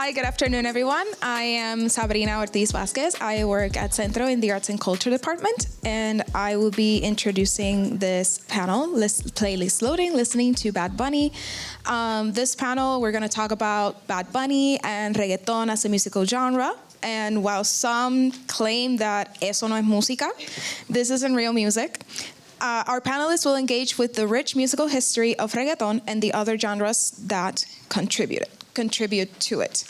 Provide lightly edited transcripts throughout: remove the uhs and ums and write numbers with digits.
Hi, good afternoon, everyone. I am Sabrina Ortiz Vasquez. I work at Centro in the Arts and Culture Department, and I will be introducing this panel, Playlist Loading, listening to Bad Bunny. This panel, we're going to talk about Bad Bunny and reggaeton as a musical genre. And while some claim that eso no es música, this isn't real music. Our panelists will engage with the rich musical history of reggaeton and the other genres that contribute to it.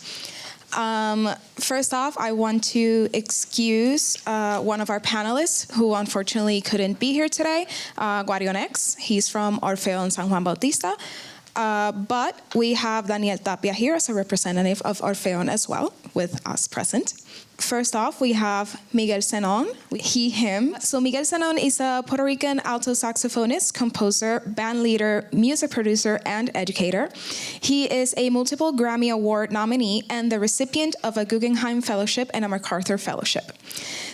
First off, I want to excuse one of our panelists who unfortunately couldn't be here today, Guarion X. He's from Orfeon San Juan Bautista. But we have Daniel Tapia here as a representative of Orfeon as well, with us present. First off, we have Miguel Zenon, he, him. So Miguel Zenon is a Puerto Rican alto saxophonist, composer, band leader, music producer, and educator. He is a multiple Grammy Award nominee and the recipient of a Guggenheim Fellowship and a MacArthur Fellowship.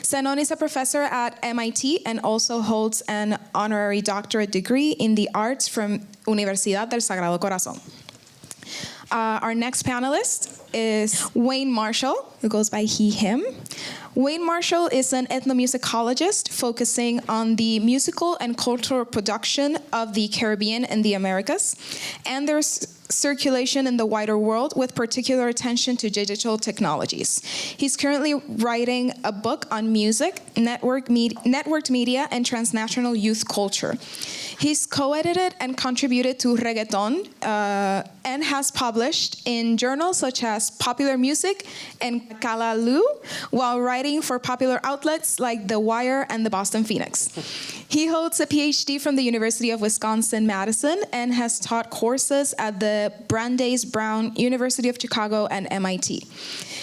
Zenon is a professor at MIT and also holds an honorary doctorate degree in the arts from Universidad del Sagrado Corazón. Our next panelist is Wayne Marshall, who goes by he, him. Wayne Marshall is an ethnomusicologist focusing on the musical and cultural production of the Caribbean and the Americas, and their circulation in the wider world with particular attention to digital technologies. He's currently writing a book on music, networked media, and transnational youth culture. He's co-edited and contributed to reggaeton and has published in journals such as Popular Music and Kalalu, while writing for popular outlets like The Wire and the Boston Phoenix. He holds a PhD from the University of Wisconsin-Madison and has taught courses at the Brandeis Brown, University of Chicago, and MIT.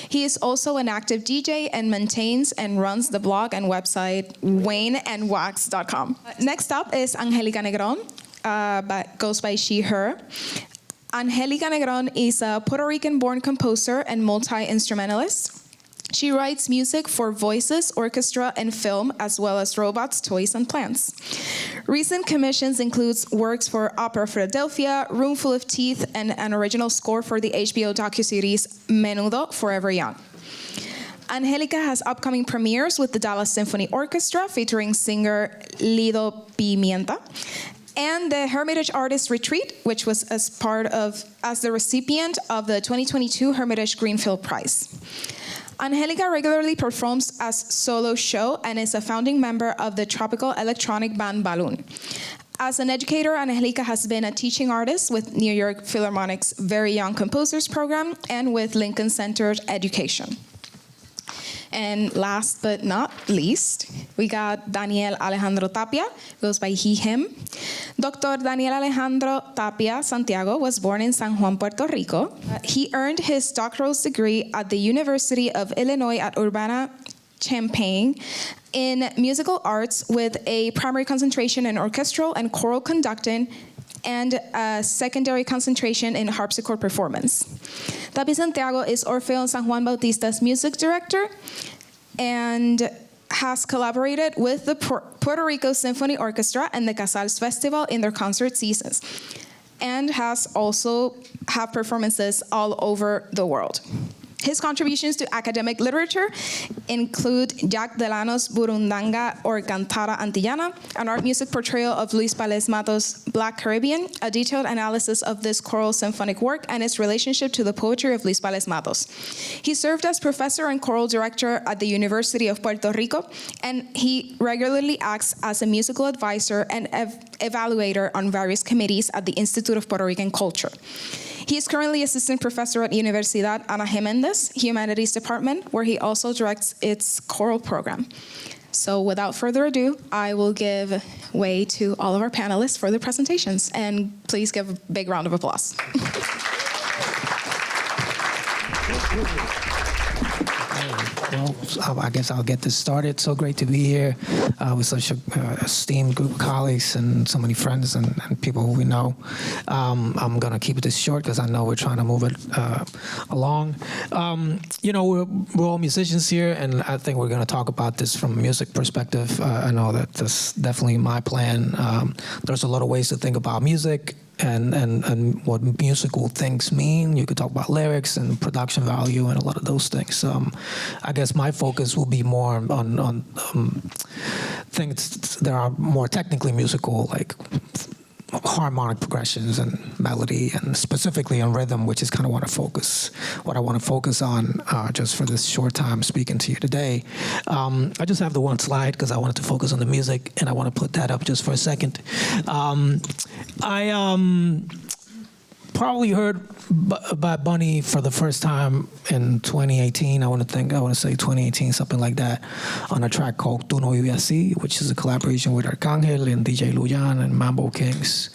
He is also an active DJ and maintains and runs the blog and website wayneandwax.com. Next up is Angelica Negron, but goes by she, her. Angelica Negron is a Puerto Rican-born composer and multi-instrumentalist. She writes music for voices, orchestra, and film, as well as robots, toys, and plants. Recent commissions includes works for Opera Philadelphia, Roomful of Teeth, and an original score for the HBO docuseries Menudo, Forever Young. Angelica has upcoming premieres with the Dallas Symphony Orchestra, featuring singer Lido Pimienta, and the Hermitage Artist Retreat, which was as the recipient of the 2022 Hermitage Greenfield Prize. Angelica regularly performs as solo show and is a founding member of the tropical electronic band Balloon. As an educator, Angelica has been a teaching artist with New York Philharmonic's Very Young Composers Program and with Lincoln Centered Education. And last but not least, we got Daniel Alejandro Tapia, goes by he, him. Dr. Daniel Alejandro Tapia Santiago was born in San Juan, Puerto Rico. He earned his doctoral degree at the University of Illinois at Urbana-Champaign in musical arts with a primary concentration in orchestral and choral conducting and a secondary concentration in harpsichord performance. Tapia Santiago is Orfeon San Juan Bautista's music director and has collaborated with the Puerto Rico Symphony Orchestra and the Casals Festival in their concert seasons, and has also have performances all over the world. His contributions to academic literature include Jack Delano's Burundanga or Cantata Antillana, an art music portrayal of Luis Palés Matos' Black Caribbean, a detailed analysis of this choral symphonic work and its relationship to the poetry of Luis Palés Matos. He served as professor and choral director at the University of Puerto Rico, and he regularly acts as a musical advisor and evaluator on various committees at the Institute of Puerto Rican Culture. He is currently assistant professor at Universidad Ana Geméndez Humanities Department, where he also directs its choral program. So without further ado, I will give way to all of our panelists for their presentations, and please give a big round of applause. Well, I guess I'll get this started. So great to be here with such an esteemed group of colleagues and so many friends and people who we know. I'm going to keep this short because I know we're trying to move it along. We're all musicians here, and I think we're going to talk about this from a music perspective. I know that that's definitely my plan. There's a lot of ways to think about music and what musical things mean. You could talk about lyrics and production value and a lot of those things. I guess my focus will be more on things that are more technically musical, like harmonic progressions and melody, and specifically on rhythm, which is kind of what I want to focus on just for this short time speaking to you today. I just have the one slide because I wanted to focus on the music, and I want to put that up just for a second. I probably heard Bad Bunny for the first time in 2018. I want to say 2018, something like that, on a track called Tu No Vive Así, which is a collaboration with Arcángel and DJ Luyan and Mambo Kings.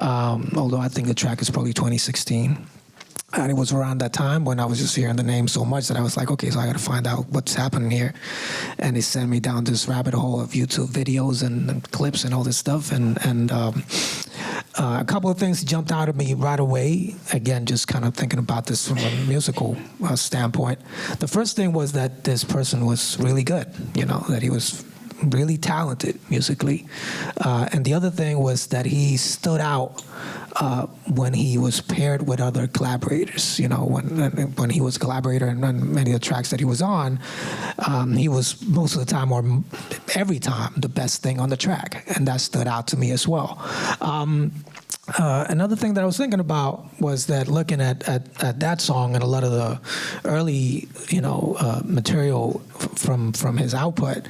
Although I think the track is probably 2016. And it was around that time when I was just hearing the name so much that I was like, okay, so I got to find out what's happening here. And it sent me down this rabbit hole of YouTube videos and clips and all this stuff. And a couple of things jumped out at me right away. Again, just kind of thinking about this from a musical standpoint. The first thing was that this person was really good, that he was really talented musically. And the other thing was that he stood out when he was paired with other collaborators. When he was a collaborator on many of the tracks that he was on, he was most of the time or every time the best thing on the track. And that stood out to me as well. Another thing that I was thinking about was that looking at that song and a lot of the early, material from his output,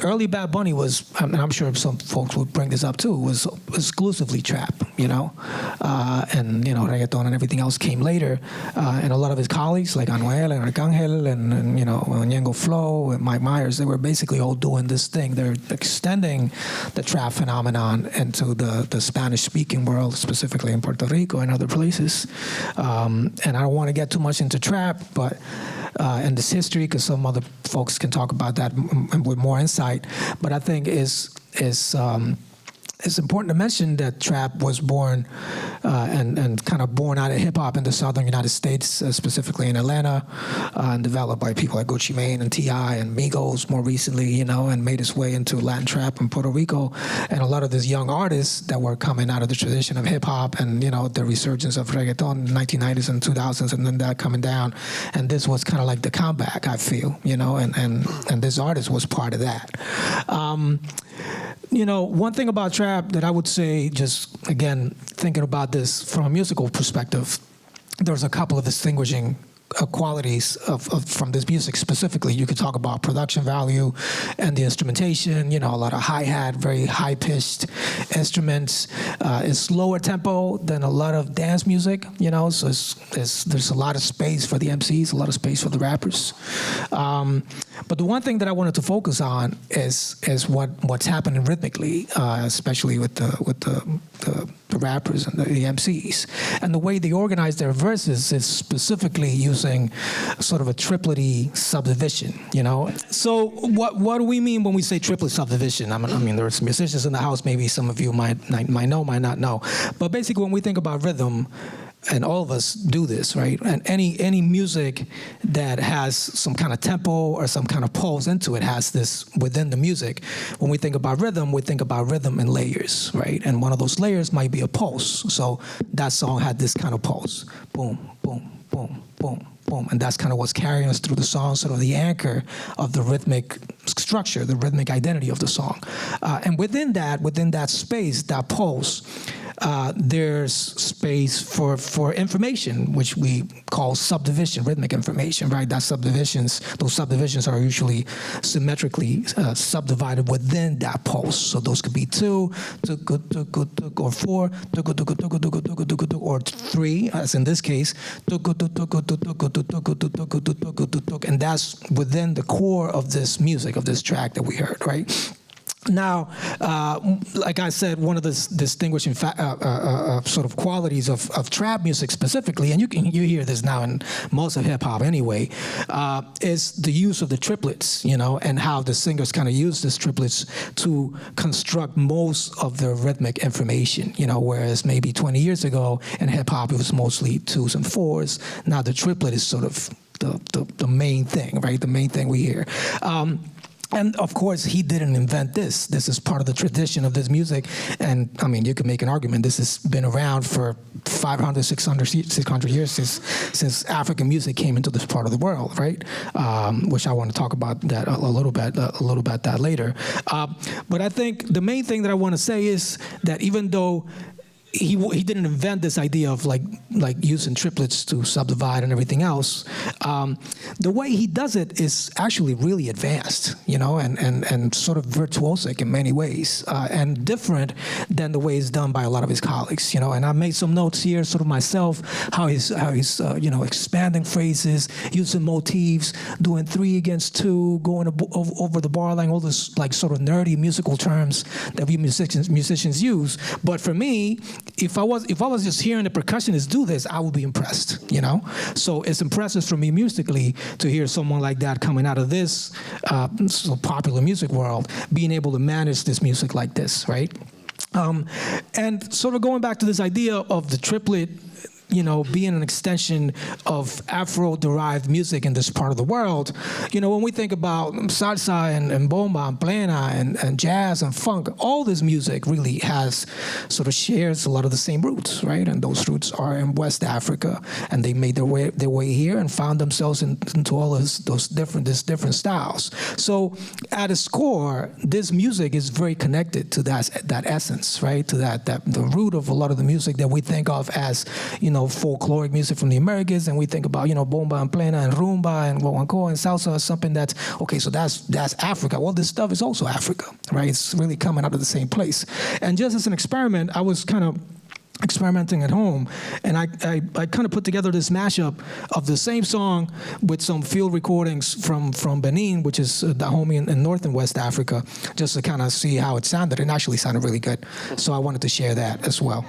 early Bad Bunny was, and I'm sure some folks would bring this up too, was exclusively trap, and reggaeton and everything else came later, and a lot of his colleagues like Anuel and Arcángel and Ñengo Flow and Mike Myers, they were basically all doing this thing. They're extending the trap phenomenon into the Spanish-speaking world, specifically in Puerto Rico and other places. And I don't want to get too much into trap, but and this history, because some other folks can talk about that with more insight. But I think it's important to mention that trap was born and kind of born out of hip-hop in the southern United States, specifically in Atlanta, and developed by people like Gucci Mane and T.I. and Migos more recently, and made its way into Latin trap in Puerto Rico. And a lot of these young artists that were coming out of the tradition of hip-hop and, the resurgence of reggaeton in the 1990s and 2000s, and then that coming down. And this was kind of like the comeback, I feel, and this artist was part of that. One thing about trap that I would say, just again, thinking about this from a musical perspective, there's a couple of distinguishing qualities from this music specifically. You could talk about production value and the instrumentation, a lot of hi-hat, very high-pitched instruments. It's lower tempo than a lot of dance music, so there's a lot of space for the MCs, a lot of space for the rappers. But the one thing that I wanted to focus on is what's happening rhythmically, especially with the rappers and the MCs. And the way they organize their verses is specifically using sort of a triplety subdivision, So what do we mean when we say triplet subdivision? I mean, there are some musicians in the house, maybe some of you might know, might not know. But basically, when we think about rhythm, and all of us do this, right? And any music that has some kind of tempo or some kind of pulse into it has this within the music. When we think about rhythm, we think about rhythm in layers, right? And one of those layers might be a pulse. So that song had this kind of pulse. Boom, boom, boom, boom, boom. And that's kind of what's carrying us through the song, sort of the anchor of the rhythmic structure, the rhythmic identity of the song. And within that space, that pulse, there's space for information, which we call subdivision, rhythmic information, right? Those subdivisions are usually symmetrically subdivided within that pulse. So those could be 2, or 4, or 3, as in this case, and that's within the core of this music, of this track that we heard, right? Now, like I said, one of the distinguishing sort of qualities of trap music specifically, and you hear this now in most of hip hop anyway, is the use of the triplets, and how the singers kind of use these triplets to construct most of their rhythmic information, whereas maybe 20 years ago in hip hop it was mostly 2s and 4s. Now the triplet is sort of the main thing, right? The main thing we hear. And of course, he didn't invent this. This is part of the tradition of this music. And I mean, you could make an argument. This has been around for 500, 600 years since African music came into this part of the world, right? Which I want to talk about that a little bit that later. But I think the main thing that I want to say is that even though he didn't invent this idea of like using triplets to subdivide and everything else. The way he does it is actually really advanced, and sort of virtuosic in many ways, and different than the way it's done by a lot of his colleagues, And I made some notes here, sort of myself, how he's expanding phrases, using motifs, doing 3 against 2, going over the bar line, all this like sort of nerdy musical terms that we musicians use. But for me, if I was just hearing the percussionists do this, I would be impressed, So it's impressive for me musically to hear someone like that coming out of this so popular music world, being able to manage this music like this, right? And sort of going back to this idea of the triplet, being an extension of Afro-derived music in this part of the world, when we think about salsa and bomba and plena and jazz and funk, all this music really shares a lot of the same roots, right? And those roots are in West Africa, and they made their way here and found themselves into all these different styles. So at its core, this music is very connected to that essence, right? To that the root of a lot of the music that we think of as, folkloric music from the Americas, and we think about, bomba and plena and rumba and guaguancó and salsa as something that's, okay, so that's Africa. Well, this stuff is also Africa, right? It's really coming out of the same place. And just as an experiment, I was kind of experimenting at home, and I kind of put together this mashup of the same song with some field recordings from Benin, which is Dahomey in North and West Africa, just to kind of see how it sounded. It actually sounded really good. So I wanted to share that as well.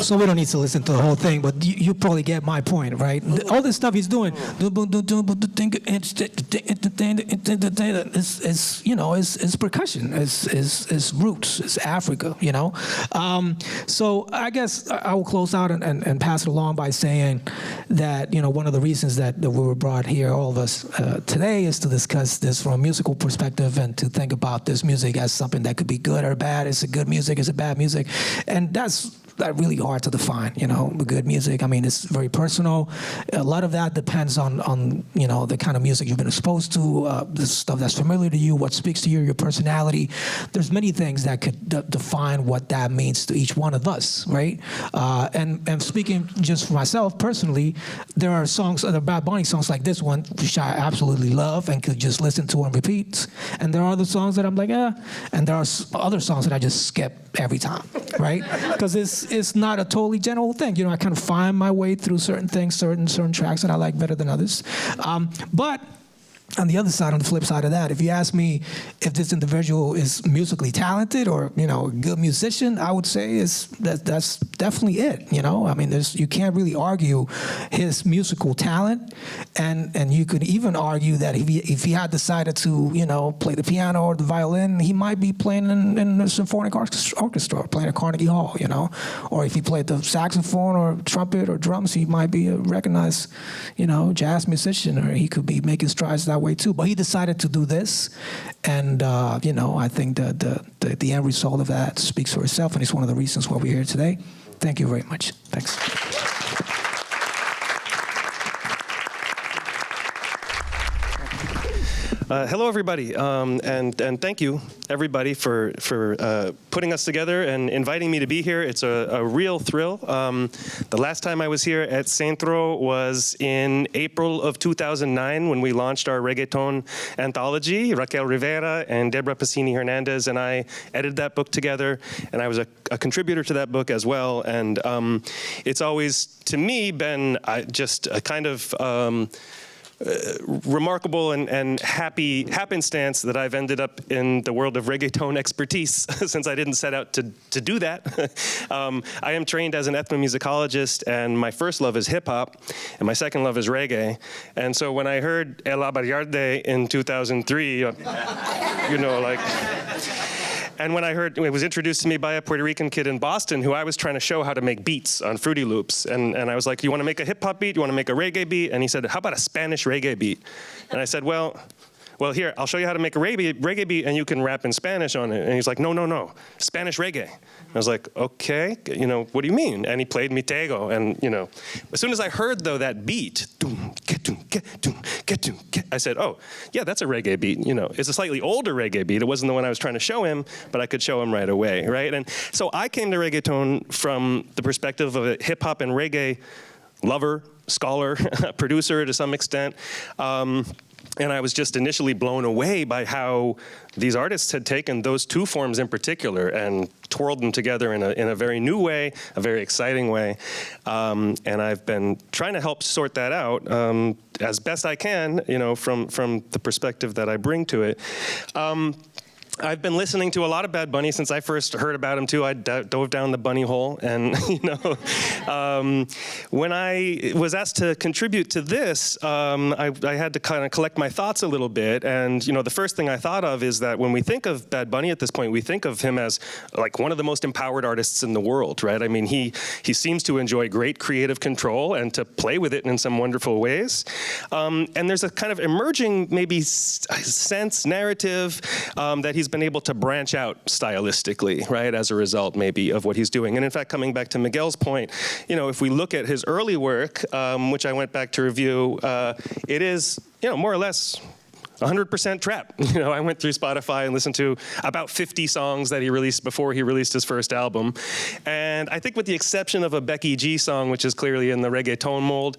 So we don't need to listen to the whole thing, but you probably get my point, right? All this stuff he's doing, it's percussion, it's roots, it's Africa, So I guess I will close out and pass it along by saying that, one of the reasons that we were brought here, all of us, today, is to discuss this from a musical perspective and to think about this music as something that could be good or bad. Is it good music? Is it bad music? And that's really hard to define, the good music. I mean, it's very personal. A lot of that depends on the kind of music you've been exposed to, the stuff that's familiar to you, what speaks to you, your personality. There's many things that could define what that means to each one of us, right? And speaking just for myself personally, there are songs, the Bad Bunny songs like this one, which I absolutely love and could just listen to and repeat. And there are other songs that I'm like, and there are other songs that I just skip every time, right? Because it's not a totally general thing. I kind of find my way through certain things, certain tracks that I like better than others. But on the other side, on the flip side of that, if you ask me if this individual is musically talented or, a good musician, I would say that's definitely it, I mean, you can't really argue his musical talent, and you could even argue that if he had decided to, play the piano or the violin, he might be playing in a symphonic orchestra, or playing at Carnegie Hall, or if he played the saxophone or trumpet or drums, he might be a recognized, jazz musician, or he could be making strides that way too. But he decided to do this, and I think that the end result of that speaks for itself, and it's one of the reasons why we're here today. Thank you very much. Thanks. Hello, everybody, and thank you, everybody, for putting us together and inviting me to be here. It's a real thrill. The last time I was here at Centro was in April of 2009 when we launched our reggaeton anthology. Raquel Rivera and Deborah Passini Hernandez and I edited that book together, and I was a contributor to that book as well. And it's always, to me, been just a kind of remarkable and happy happenstance that I've ended up in the world of reggaeton expertise since I didn't set out to do that. I am trained as an ethnomusicologist, and my first love is hip hop, and my second love is reggae. And so when I heard El Abayarde in 2003, and when I heard it was introduced to me by a Puerto Rican kid in Boston who I was trying to show how to make beats on Fruity Loops. And I was like, you want to make a hip hop beat? You want to make a reggae beat? And he said, how about a Spanish reggae beat? And I said, well, here, I'll show you how to make a reggae beat and you can rap in Spanish on it. And he's like, no, Spanish reggae. I was like, okay, what do you mean? And he played me Tego. And, as soon as I heard, though, that beat, I said, oh, yeah, that's a reggae beat. It's a slightly older reggae beat. It wasn't the one I was trying to show him, but I could show him right away, right? And so I came to reggaeton from the perspective of a hip hop and reggae lover, scholar, producer to some extent. And I was just initially blown away by how these artists had taken those two forms in particular and twirled them together in a very new way, a very exciting way. And I've been trying to help sort that out as best I can, from the perspective that I bring to it. I've been listening to a lot of Bad Bunny since I first heard about him too. I dove down the bunny hole, and when I was asked to contribute to this, I had to kind of collect my thoughts a little bit. And the first thing I thought of is that when we think of Bad Bunny at this point, we think of him as like one of the most empowered artists in the world, right? I mean, he seems to enjoy great creative control and to play with it in some wonderful ways. And there's a kind of emerging maybe sense, narrative that he's been able to branch out stylistically, right, as a result maybe of what he's doing. And in fact, coming back to Miguel's point, if we look at his early work, which I went back to review, it is, more or less 100% trap. I went through Spotify and listened to about 50 songs that he released before he released his first album. And I think with the exception of a Becky G song, which is clearly in the reggaeton mold,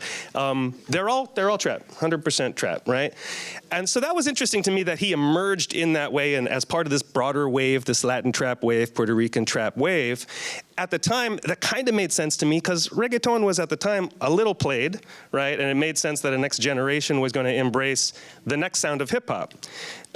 they're all trap, 100% trap, right? And so that was interesting to me that he emerged in that way and as part of this broader wave, this Latin trap wave, Puerto Rican trap wave. At the time, that kind of made sense to me because reggaeton was at the time a little played, right? And it made sense that a next generation was going to embrace the next sound of hip hop.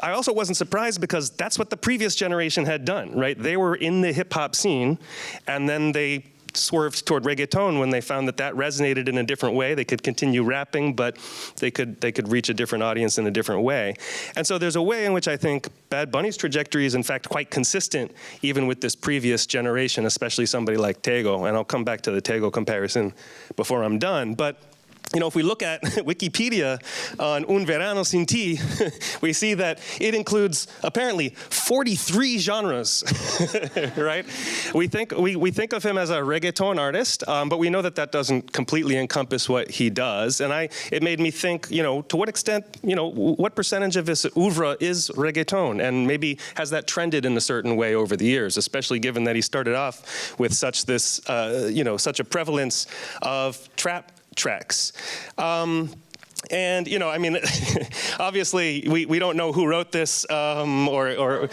I also wasn't surprised because that's what the previous generation had done, right? They were in the hip hop scene and then they swerved toward reggaeton when they found that resonated in a different way. They could continue rapping, but they could reach a different audience in a different way. And so there's a way in which I think Bad Bunny's trajectory is in fact quite consistent, even with this previous generation, especially somebody like Tego. And I'll come back to the Tego comparison before I'm done. But if we look at Wikipedia on Un Verano Sin Ti, we see that it includes apparently 43 genres, right? We think of him as a reggaeton artist, but we know that doesn't completely encompass what he does. And it made me think, to what extent, what percentage of his oeuvre is reggaeton? And maybe has that trended in a certain way over the years, especially given that he started off with such a prevalence of trap tracks. And, obviously, we don't know who wrote this or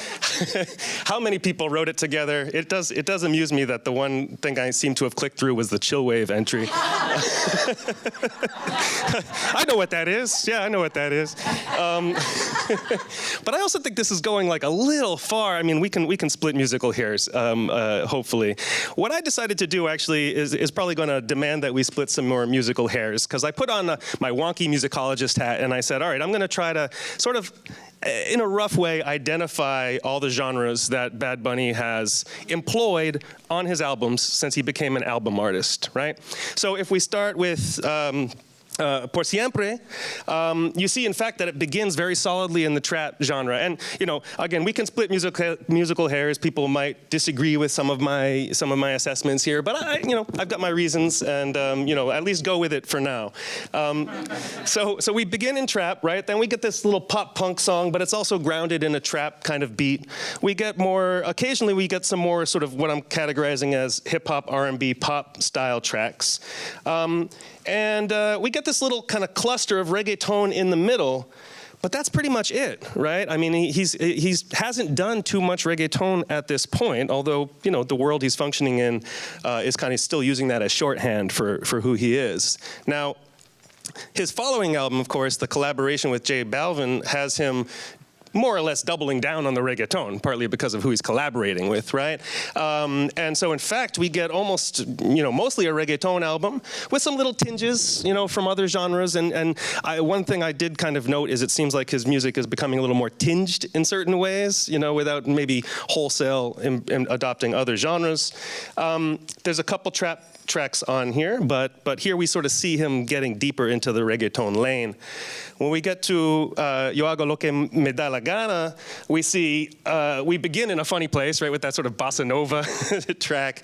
how many people wrote it together. It does amuse me that the one thing I seem to have clicked through was the Chillwave entry. I know what that is. Yeah, I know what that is. But I also think this is going like a little far. I mean, we can split musical hairs, hopefully. What I decided to do actually is probably going to demand that we split some more musical hairs because I put on my wonky musicologist hat and I said, all right, I'm going to try to sort of, in a rough way, identify all the genres that Bad Bunny has employed on his albums since he became an album artist, right? So if we start with Por Siempre, you see, in fact, that it begins very solidly in the trap genre. And, again, we can split musical hairs. People might disagree with some of my assessments here, but I've got my reasons, and at least go with it for now. So we begin in trap, right? Then we get this little pop punk song, but it's also grounded in a trap kind of beat. Occasionally we get some more sort of what I'm categorizing as hip hop, R&B, pop style tracks. And we get this little kind of cluster of reggaeton in the middle, but that's pretty much it, right? I mean, he hasn't done too much reggaeton at this point, although, the world he's functioning in is kind of still using that as shorthand for who he is. Now, His following album, of course, the collaboration with J Balvin, has him more or less doubling down on the reggaeton, partly because of who he's collaborating with, right? And so, in fact, we get almost, mostly a reggaeton album with some little tinges, from other genres. And one thing I did kind of note is it seems like his music is becoming a little more tinged in certain ways, without maybe wholesale adopting other genres. There's a couple trap tracks on here, but here we sort of see him getting deeper into the reggaeton lane. When we get to Yo Hago Lo Que Me Da La Gana, we see, we begin in a funny place, right, with that sort of bossa nova track.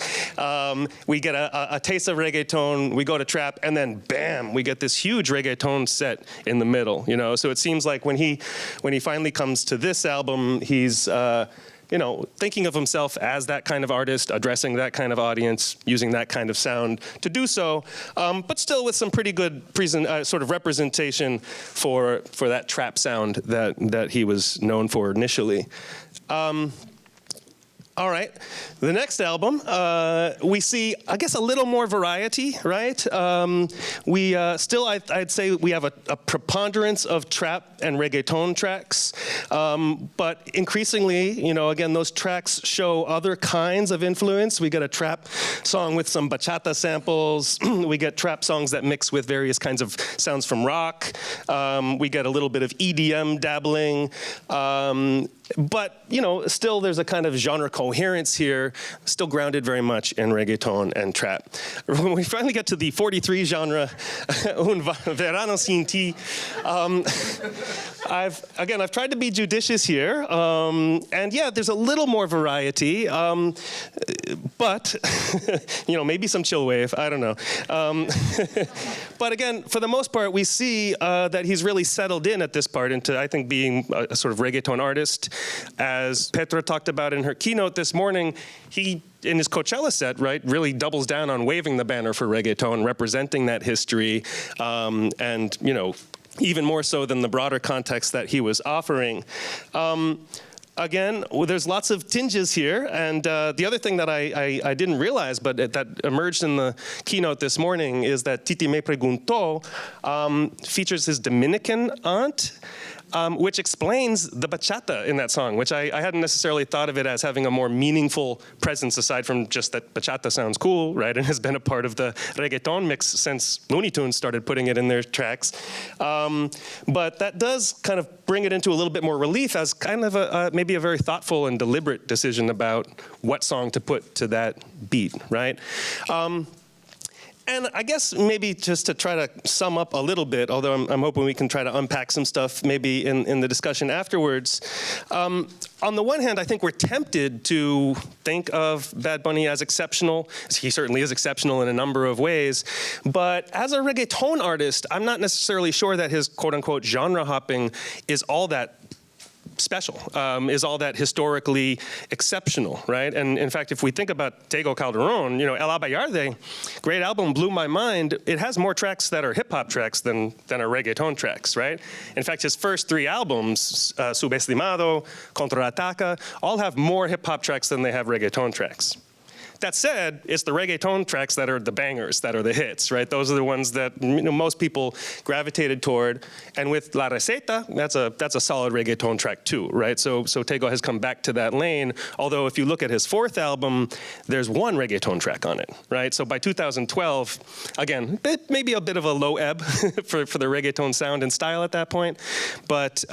We get a taste of reggaeton, we go to trap, and then bam, we get this huge reggaeton set in the middle, So it seems like when he finally comes to this album, he's thinking of himself as that kind of artist, addressing that kind of audience, using that kind of sound to do so, but still with some pretty good sort of representation for that trap sound that he was known for initially. All right, the next album, we see, I guess, a little more variety, right? We still, I'd say we have a preponderance of trap and reggaeton tracks, but increasingly, again, those tracks show other kinds of influence. We get a trap song with some bachata samples. We get trap songs that mix with various kinds of sounds from rock. We get a little bit of EDM dabbling. But, still there's a kind of genre coherence here, still grounded very much in reggaeton and trap. When we finally get to the 43 genre, Un Verano Sin Ti, I've tried to be judicious here, and yeah, there's a little more variety, but, maybe some chill wave, I don't know. But again, for the most part, we see that he's really settled in at this part into, I think, being a sort of reggaeton artist. As Petra talked about in her keynote this morning, he, in his Coachella set, right, really doubles down on waving the banner for reggaeton, representing that history, and, even more so than the broader context that he was offering. Again, there's lots of tinges here, and the other thing that I didn't realize, but that emerged in the keynote this morning, is that Titi Me Preguntó features his Dominican aunt, which explains the bachata in that song, which I hadn't necessarily thought of it as having a more meaningful presence aside from just that bachata sounds cool, right, and has been a part of the reggaeton mix since Looney Tunes started putting it in their tracks. But that does kind of bring it into a little bit more relief as kind of maybe a very thoughtful and deliberate decision about what song to put to that beat, right? And I guess maybe just to try to sum up a little bit, although I'm hoping we can try to unpack some stuff maybe in the discussion afterwards. On the one hand, I think we're tempted to think of Bad Bunny as exceptional. He certainly is exceptional in a number of ways. But as a reggaeton artist, I'm not necessarily sure that his quote-unquote genre hopping is all that special, is all that historically exceptional, right? And in fact, if we think about Tego Calderon, El Abayarde, great album, blew my mind. It has more tracks that are hip-hop tracks than are reggaeton tracks, right? In fact, his first three albums, Subestimado, Contraataca, all have more hip-hop tracks than they have reggaeton tracks. That said, it's the reggaeton tracks that are the bangers, that are the hits, right? Those are the ones that most people gravitated toward. And with La Receta, that's a solid reggaeton track too, right? So Tego has come back to that lane. Although if you look at his fourth album, there's one reggaeton track on it, right? So by 2012, again, it may be a bit of a low ebb for the reggaeton sound and style at that point, but.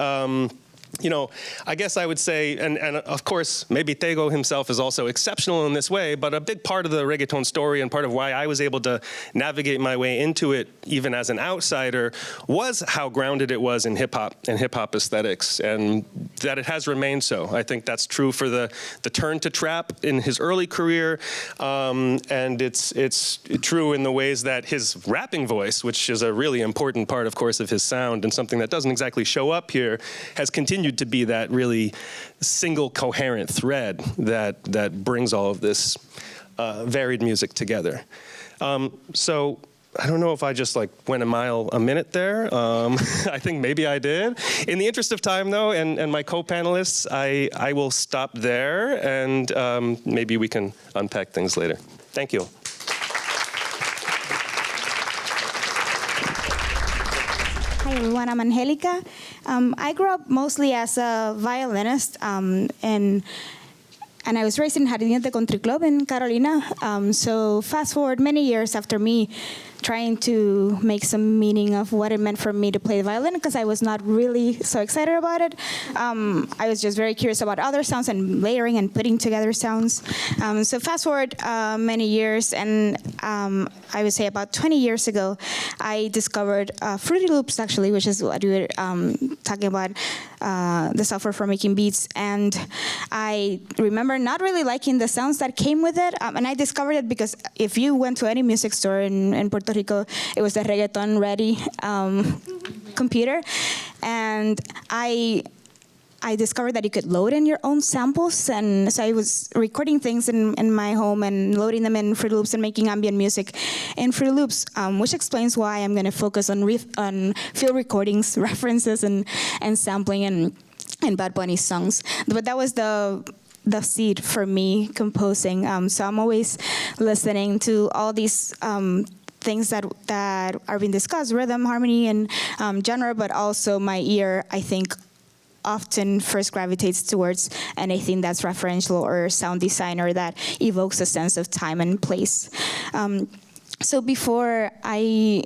I guess I would say, and of course, maybe Tego himself is also exceptional in this way, but a big part of the reggaeton story and part of why I was able to navigate my way into it, even as an outsider, was how grounded it was in hip-hop and hip-hop aesthetics, and that it has remained so. I think that's true for the turn to trap in his early career, and it's true in the ways that his rapping voice, which is a really important part, of course, of his sound, and something that doesn't exactly show up here, has continued to be that really single coherent thread that brings all of this varied music together. So I don't know if I just went a mile a minute there. I think maybe I did. In the interest of time though, and my co-panelists, I will stop there and maybe we can unpack things later. Thank you. everyone. I'm Angelica. I grew up mostly as a violinist, and I was raised in Jardines de Country Club in Carolina. So fast forward many years after me trying to make some meaning of what it meant for me to play the violin, because I was not really so excited about it. I was just very curious about other sounds and layering and putting together sounds. So fast forward many years, and I would say about 20 years ago, I discovered Fruity Loops, actually, which is what we were talking about, the software for making beats. And I remember not really liking the sounds that came with it. And I discovered it because if you went to any music store in Puerto Rico, it was the reggaeton ready computer. And I discovered that you could load in your own samples, and so I was recording things in my home and loading them in Fruity Loops and making ambient music in Fruity Loops, which explains why I'm going to focus on field recordings, references, and sampling in Bad Bunny songs. But that was the seed for me composing. So I'm always listening to all these things that are being discussed, rhythm, harmony, and genre, but also my ear, I think, often first gravitates towards anything that's referential or sound design or that evokes a sense of time and place. So before I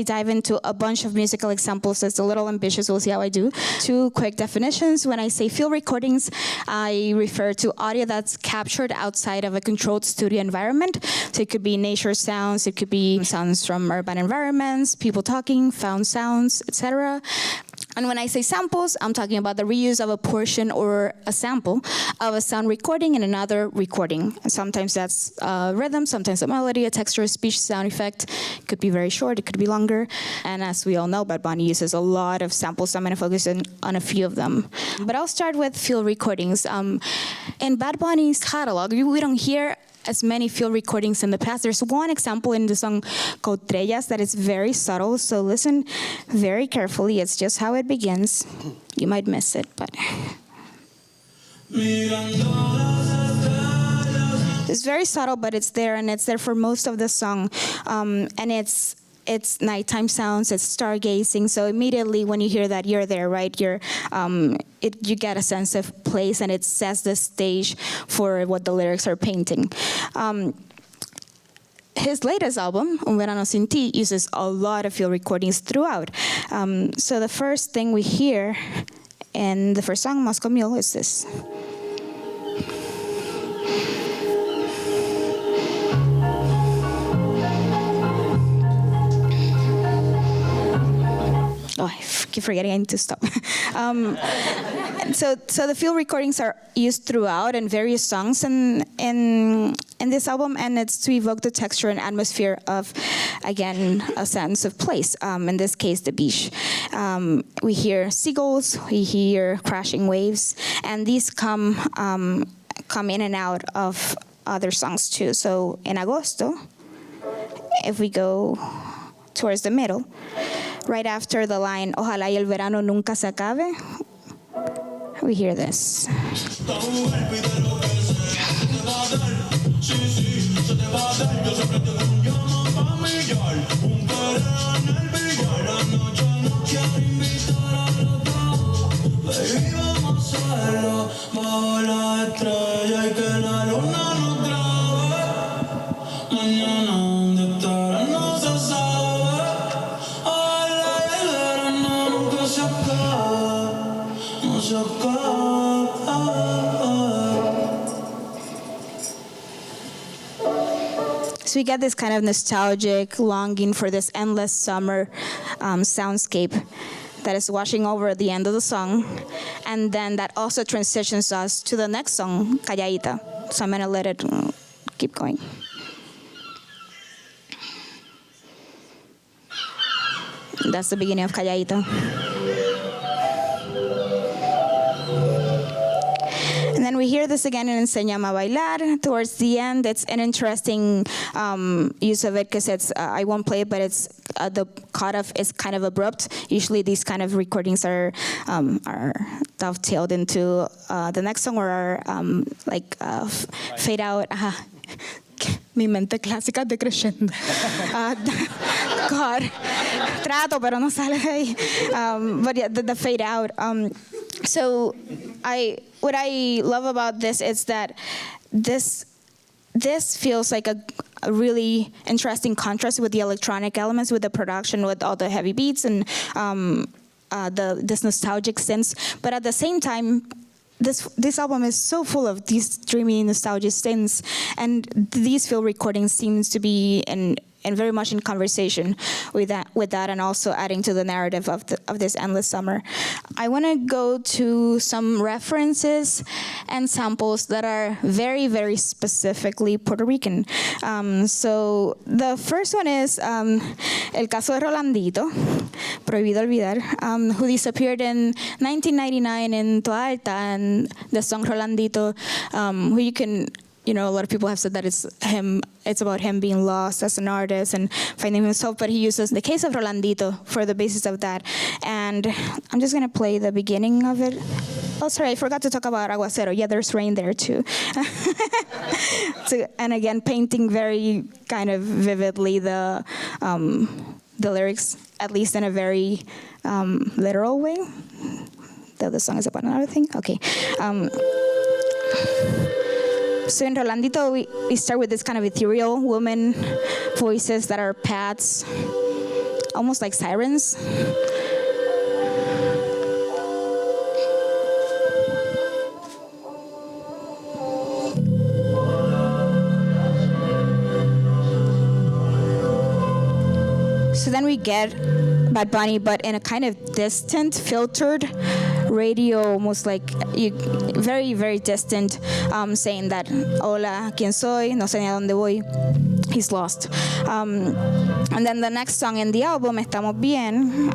dive into a bunch of musical examples, that's a little ambitious, we'll see how I do. 2 quick definitions. When I say field recordings, I refer to audio that's captured outside of a controlled studio environment. So it could be nature sounds, it could be sounds from urban environments, people talking, found sounds, etc. And when I say samples, I'm talking about the reuse of a portion or a sample of a sound recording in another recording. And sometimes that's rhythm, sometimes a melody, a texture, a speech, sound effect. It could be very short, it could be longer. And as we all know, Bad Bunny uses a lot of samples, so I'm going to focus on a few of them. But I'll start with field recordings. In Bad Bunny's catalog, we don't hear as many field recordings in the past. There's one example in the song called Trellas that is very subtle, so listen very carefully. It's just how it begins. You might miss it, but it's very subtle, but it's there, and it's there for most of the song. And it's nighttime sounds, it's stargazing. So immediately when you hear that, you're there, right? You get a sense of place, and it sets the stage for what the lyrics are painting. His latest album, Un Verano Sin Ti, uses a lot of field recordings throughout. So the first thing we hear in the first song, Moscow Mule, is this. Oh, I keep forgetting, I need to stop. So the field recordings are used throughout in various songs in this album, and it's to evoke the texture and atmosphere of, again, a sense of place. In this case, the beach. We hear seagulls, we hear crashing waves, and these come in and out of other songs too. So in Agosto, if we go towards the middle, right after the line, Ojalá y el verano nunca se acabe, we hear this. So we get this kind of nostalgic longing for this endless summer soundscape that is washing over at the end of the song. And then that also transitions us to the next song, Calladita. So I'm going to let it keep going. That's the beginning of Calladita. And then we hear this again in Enséñame a Bailar. Towards the end, it's an interesting use of it because it's, I won't play it, but it's the cutoff is kind of abrupt. Usually these kind of recordings are dovetailed into the next song or are fade out. mi mente clásica decreciendo. God, trato, pero no sale de ahí. But yeah, the fade out. So what I love about this is that this feels like a really interesting contrast with the electronic elements, with the production, with all the heavy beats and this nostalgic synths. But at the same time, this album is so full of these dreamy, nostalgic synths, and these field recordings seems to be and very much in conversation with that, and also adding to the narrative of this endless summer. I want to go to some references and samples that are very, very specifically Puerto Rican. So the first one is El Caso de Rolandito, Prohibido Olvidar, who disappeared in 1999 in Toa Alta, and the song Rolandito, who you can, a lot of people have said that it's about him being lost as an artist and finding himself, but he uses the case of Rolandito for the basis of that. And I'm just gonna play the beginning of it. Oh, sorry, I forgot to talk about Aguacero. Yeah, there's rain there too. And again, painting very kind of vividly the lyrics, at least in a very literal way. Though the song is about another thing. Okay. So in Rolandito, we start with this kind of ethereal woman voices that are paths, almost like sirens. So then we get Bad Bunny, but in a kind of distant, filtered radio, almost like very, very distant, saying that, hola, ¿quién soy? No sé ni a dónde voy. He's lost. And then the next song in the album, Estamos Bien,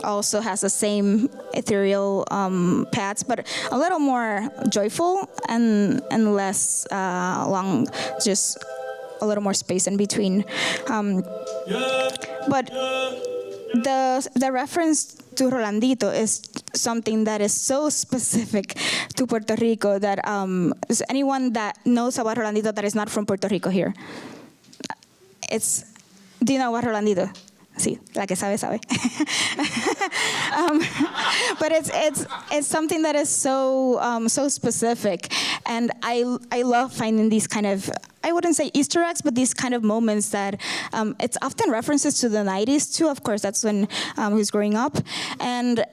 also has the same ethereal paths, but a little more joyful and less long, just a little more space in between. But the reference to Rolandito is something that is so specific to Puerto Rico that is anyone that knows about Rolandito that is not from Puerto Rico here? Do you know about Rolandito? Sí, la que sabe, sabe. But it's something that is so specific, and I love finding these kind of, I wouldn't say Easter eggs, but these kind of moments that it's often references to the 90s too. Of course, that's when he was growing up, and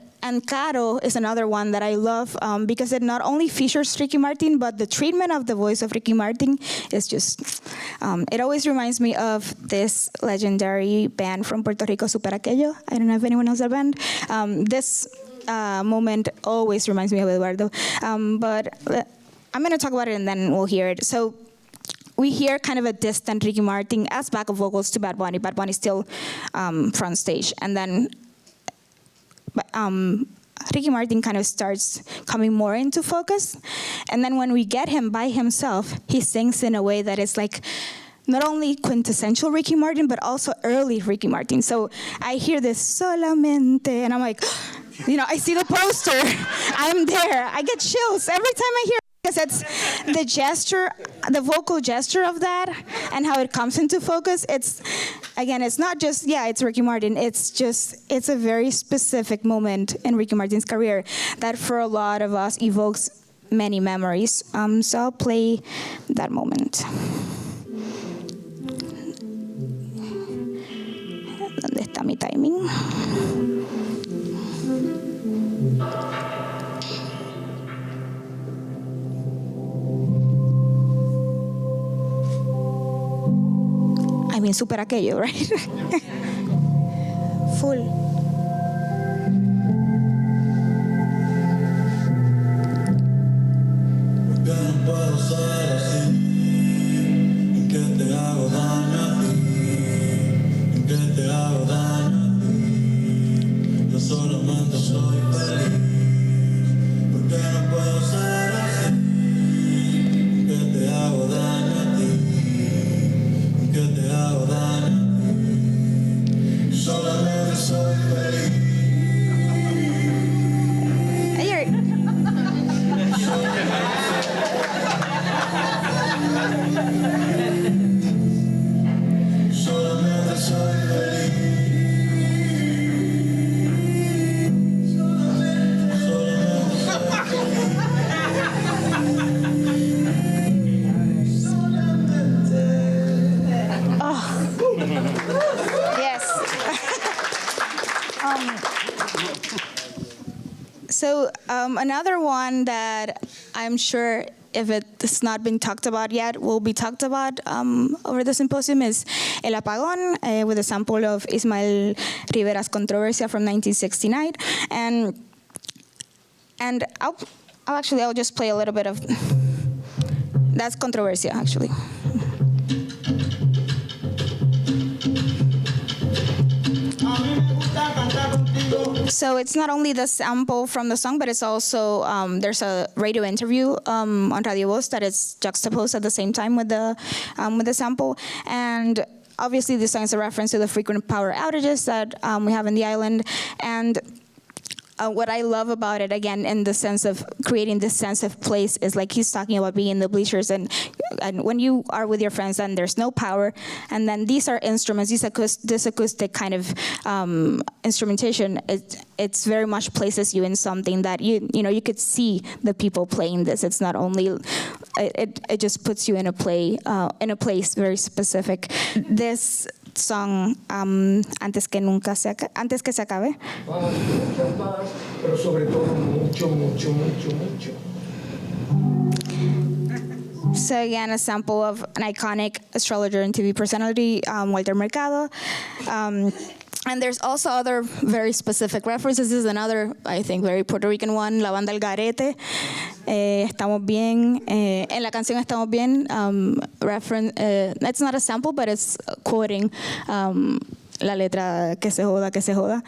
Caro is another one that I love because it not only features Ricky Martin, but the treatment of the voice of Ricky Martin is just, it always reminds me of this legendary band from Puerto Rico, Super Aquello. I don't know if anyone knows that band. This moment always reminds me of Eduardo. But I'm going to talk about it and then we'll hear it. So we hear kind of a distant Ricky Martin as backup vocals to Bad Bunny. Bad Bunny still front stage. And then Ricky Martin kind of starts coming more into focus. And then when we get him by himself, he sings in a way that is like not only quintessential Ricky Martin, but also early Ricky Martin. So I hear this solamente, and I'm like, I see the poster. I'm there. I get chills every time I hear it, because it's the gesture, the vocal gesture of that and how it comes into focus. It's not just, it's Ricky Martin. It's a very specific moment in Ricky Martin's career that for a lot of us evokes many memories. So I'll play that moment. ¿Dónde está mi timing? I mean, Super Aquello, right? Full. Solamente soy feliz. Yes. So another one that I'm sure, if it's not been talked about yet, will be talked about over the symposium is El Apagón, with a sample of Ismael Rivera's Controversia from 1969. And I'll just play a little bit of, that's Controversia, actually. So it's not only the sample from the song, but it's also, there's a radio interview on Radio Voz that is juxtaposed at the same time with the sample. And obviously this song is a reference to the frequent power outages that we have in the island. And what I love about it, again, in the sense of creating this sense of place, is like he's talking about being in the bleachers, and when you are with your friends and there's no power, and then these are instruments, this acoustic kind of instrumentation, it's very much places you in something that you could see the people playing this. It's not only, it just puts you in a place very specific. This song, Antes que se acabe. Pero sobre todo mucho, mucho, mucho, mucho. So again, a sample of an iconic astrologer and TV personality, Walter Mercado. And there's also other very specific references. This is another, I think, very Puerto Rican one, La Banda El Garete. Estamos Bien. En la canción Estamos Bien, it's not a sample, but it's quoting la letra Que se joda, que se joda.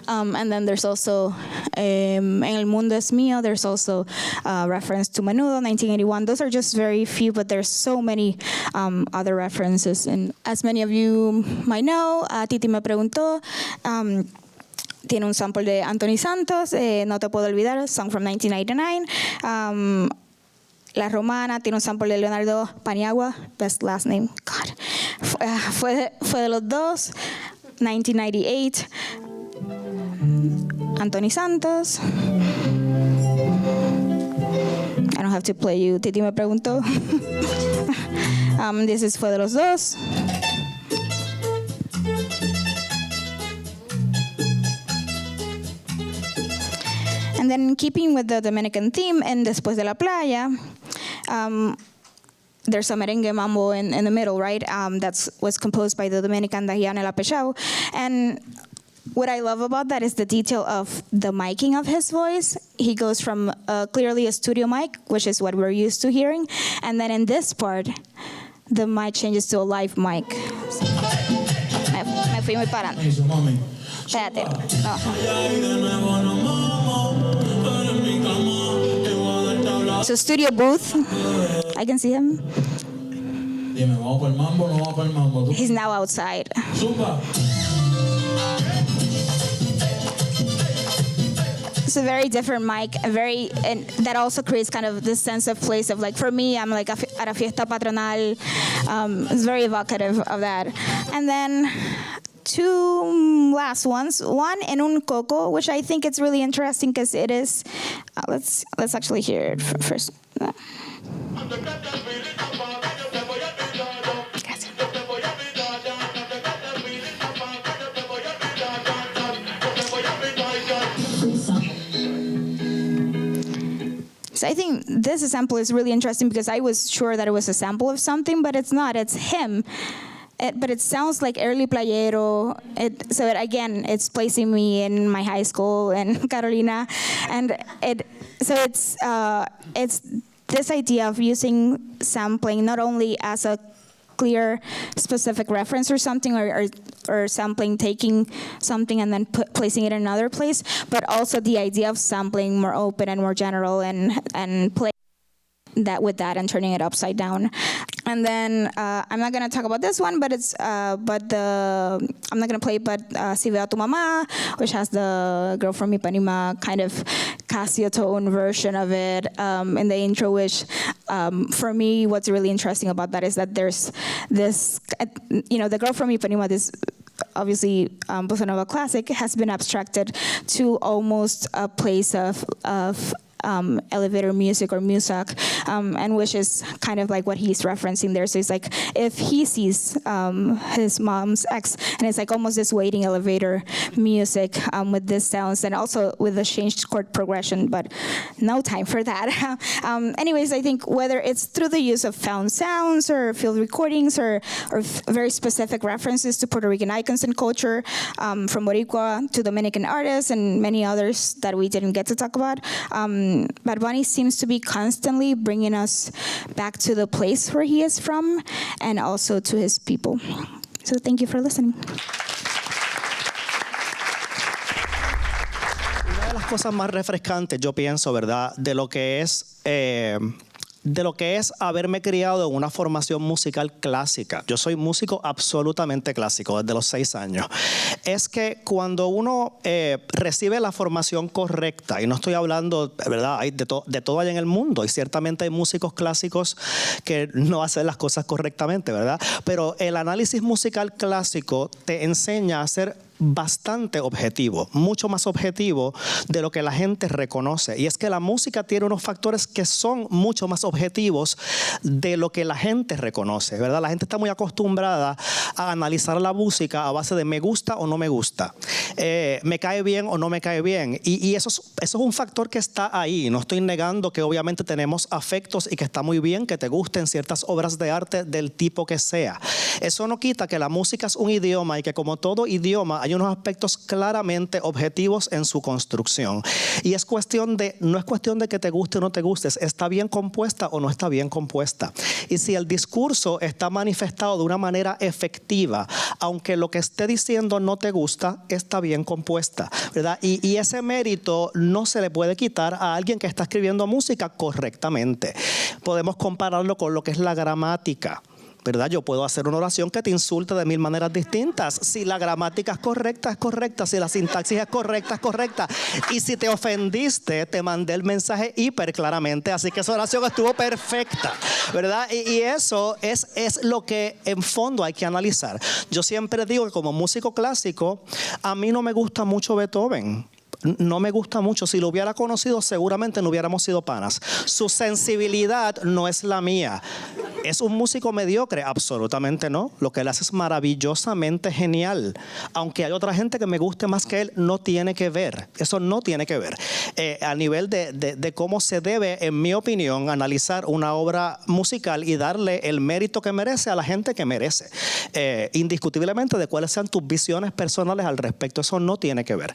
And then there's also En el mundo es mío. There's also reference to Menudo, 1981. Those are just very few, but there's so many other references. And as many of you might know, Titi me preguntó. Tiene un sample de Anthony Santos, No te puedo olvidar, song from 1999. La Romana tiene un sample de Leonardo Paniagua, best last name, God. Fue de los dos, 1998. Anthony Santos. I don't have to play you, Titi me preguntó. This is Fue de los dos. And then keeping with the Dominican theme, and Después de la Playa, there's a merengue mambo in the middle, right? That was composed by the Dominican Dahian El Apechao. And what I love about that is the detail of the miking of his voice. He goes from clearly a studio mic, which is what we're used to hearing, and then in this part, the mic changes to a live mic. Me fui muy parando. Espérate. No. So studio booth, I can see him. He's now outside. It's a very different mic, and that also creates kind of this sense of place of like, for me, I'm like at a fiesta patronal. It's very evocative of that. And then two last ones. One, En un coco, which I think it's really interesting because it is. Let's actually hear it first. So I think this sample is really interesting because I was sure that it was a sample of something, but it's not. It's him. But it sounds like early playero. It's placing me in my high school in Carolina, and it's this idea of using sampling not only as a clear specific reference or something, or sampling, taking something and then placing it in another place, but also the idea of sampling more open and more general and play that with that and turning it upside down. And then I'm not gonna talk about this one, but I'm not gonna play it, but Si Veo a Tu Mamá, which has the Girl from Ipanema kind of Casio tone version of it in the intro, which for me, what's really interesting about that is that there's this, the Girl from Ipanema, this obviously bossa nova classic, has been abstracted to almost a place of elevator music or musak, and which is kind of like what he's referencing there. So it's like if he sees his mom's ex, and it's like almost this waiting elevator music with this sounds, and also with the changed chord progression, but no time for that. Anyways, I think whether it's through the use of found sounds or field recordings or very specific references to Puerto Rican icons and culture, from Boricua to Dominican artists and many others that we didn't get to talk about, Bad Bunny seems to be constantly bringing us back to the place where he is from and also to his people. So thank you for listening. Una de las cosas más refrescantes, yo pienso, ¿verdad?, de lo que es haberme criado en una formación musical clásica. Yo soy músico absolutamente clásico desde los 6 años. Es que cuando uno recibe la formación correcta, y no estoy hablando, ¿verdad?, hay de todo allá en el mundo, y ciertamente hay músicos clásicos que no hacen las cosas correctamente, ¿verdad? Pero el análisis musical clásico te enseña a ser bastante objetivo, mucho más objetivo de lo que la gente reconoce. Y es que la música tiene unos factores que son mucho más objetivos de lo que la gente reconoce, ¿verdad? La gente está muy acostumbrada a analizar la música a base de me gusta o no me gusta, me cae bien o no me cae bien. Y eso es un factor que está ahí. No estoy negando que obviamente tenemos afectos y que está muy bien que te gusten ciertas obras de arte del tipo que sea. Eso no quita que la música es un idioma y que como todo idioma hay unos aspectos claramente objetivos en su construcción. Y no es cuestión de que te guste o no te gustes, está bien compuesta o no está bien compuesta. Y si el discurso está manifestado de una manera efectiva, aunque lo que esté diciendo no te gusta, está bien compuesta, ¿verdad? Y ese mérito no se le puede quitar a alguien que está escribiendo música correctamente. Podemos compararlo con lo que es la gramática, ¿verdad? Yo puedo hacer una oración que te insulte de 1000 maneras distintas. Si la gramática es correcta, es correcta. Si la sintaxis es correcta, es correcta. Y si te ofendiste, te mandé el mensaje hiper claramente. Así que esa oración estuvo perfecta, ¿verdad? Y eso es lo que en fondo hay que analizar. Yo siempre digo que como músico clásico, a mí no me gusta mucho Beethoven. No me gusta mucho. Si lo hubiera conocido, seguramente no hubiéramos sido panas. Su sensibilidad no es la mía. ¿Es un músico mediocre? Absolutamente no. Lo que él hace es maravillosamente genial. Aunque hay otra gente que me guste más que él, no tiene que ver. Eso no tiene que ver. A nivel de cómo se debe, en mi opinión, analizar una obra musical y darle el mérito que merece a la gente que merece. Indiscutiblemente de cuáles sean tus visiones personales al respecto. Eso no tiene que ver.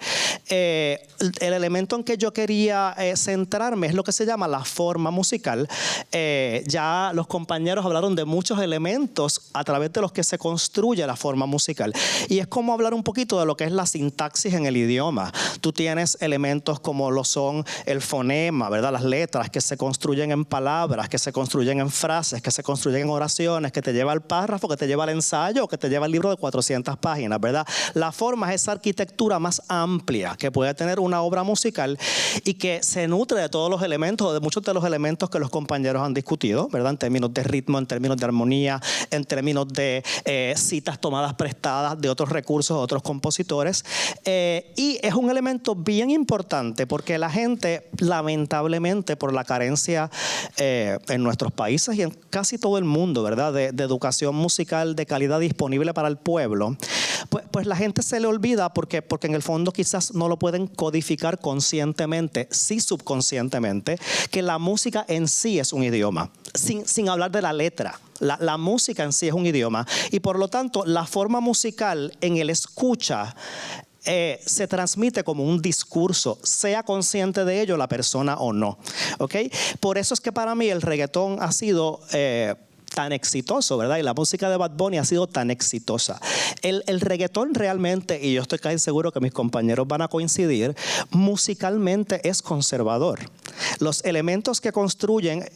El elemento en que yo quería centrarme es lo que se llama la forma musical. Ya los compañeros hablaron de muchos elementos a través de los que se construye la forma musical. Y es como hablar un poquito de lo que es la sintaxis en el idioma. Tú tienes elementos como lo son el fonema, ¿verdad? Las letras que se construyen en palabras, que se construyen en frases, que se construyen en oraciones, que te lleva al párrafo, que te lleva al ensayo o que te lleva al libro de 400 páginas, ¿verdad? La forma es esa arquitectura más amplia que puede tener una obra musical y que se nutre de todos los elementos, de muchos de los elementos que los compañeros han discutido, ¿verdad? En términos de ritmo, en términos de armonía, en términos de citas tomadas prestadas de otros recursos, de otros compositores. Y es un elemento bien importante porque la gente, lamentablemente, por la carencia en nuestros países y en casi todo el mundo, ¿verdad?, de educación musical de calidad disponible para el pueblo, pues la gente se le olvida porque en el fondo quizás no lo pueden codificar conscientemente, sí subconscientemente, que la música en sí es un idioma, sin hablar de la letra. La música en sí es un idioma y por lo tanto la forma musical en el escucha se transmite como un discurso, sea consciente de ello la persona o no, ¿okay? Por eso es que para mí el reggaetón ha sido tan exitoso, ¿verdad? Y la música de Bad Bunny ha sido tan exitosa. El reggaetón realmente, y yo estoy casi seguro que mis compañeros van a coincidir, musicalmente es conservador. Los elementos que construyen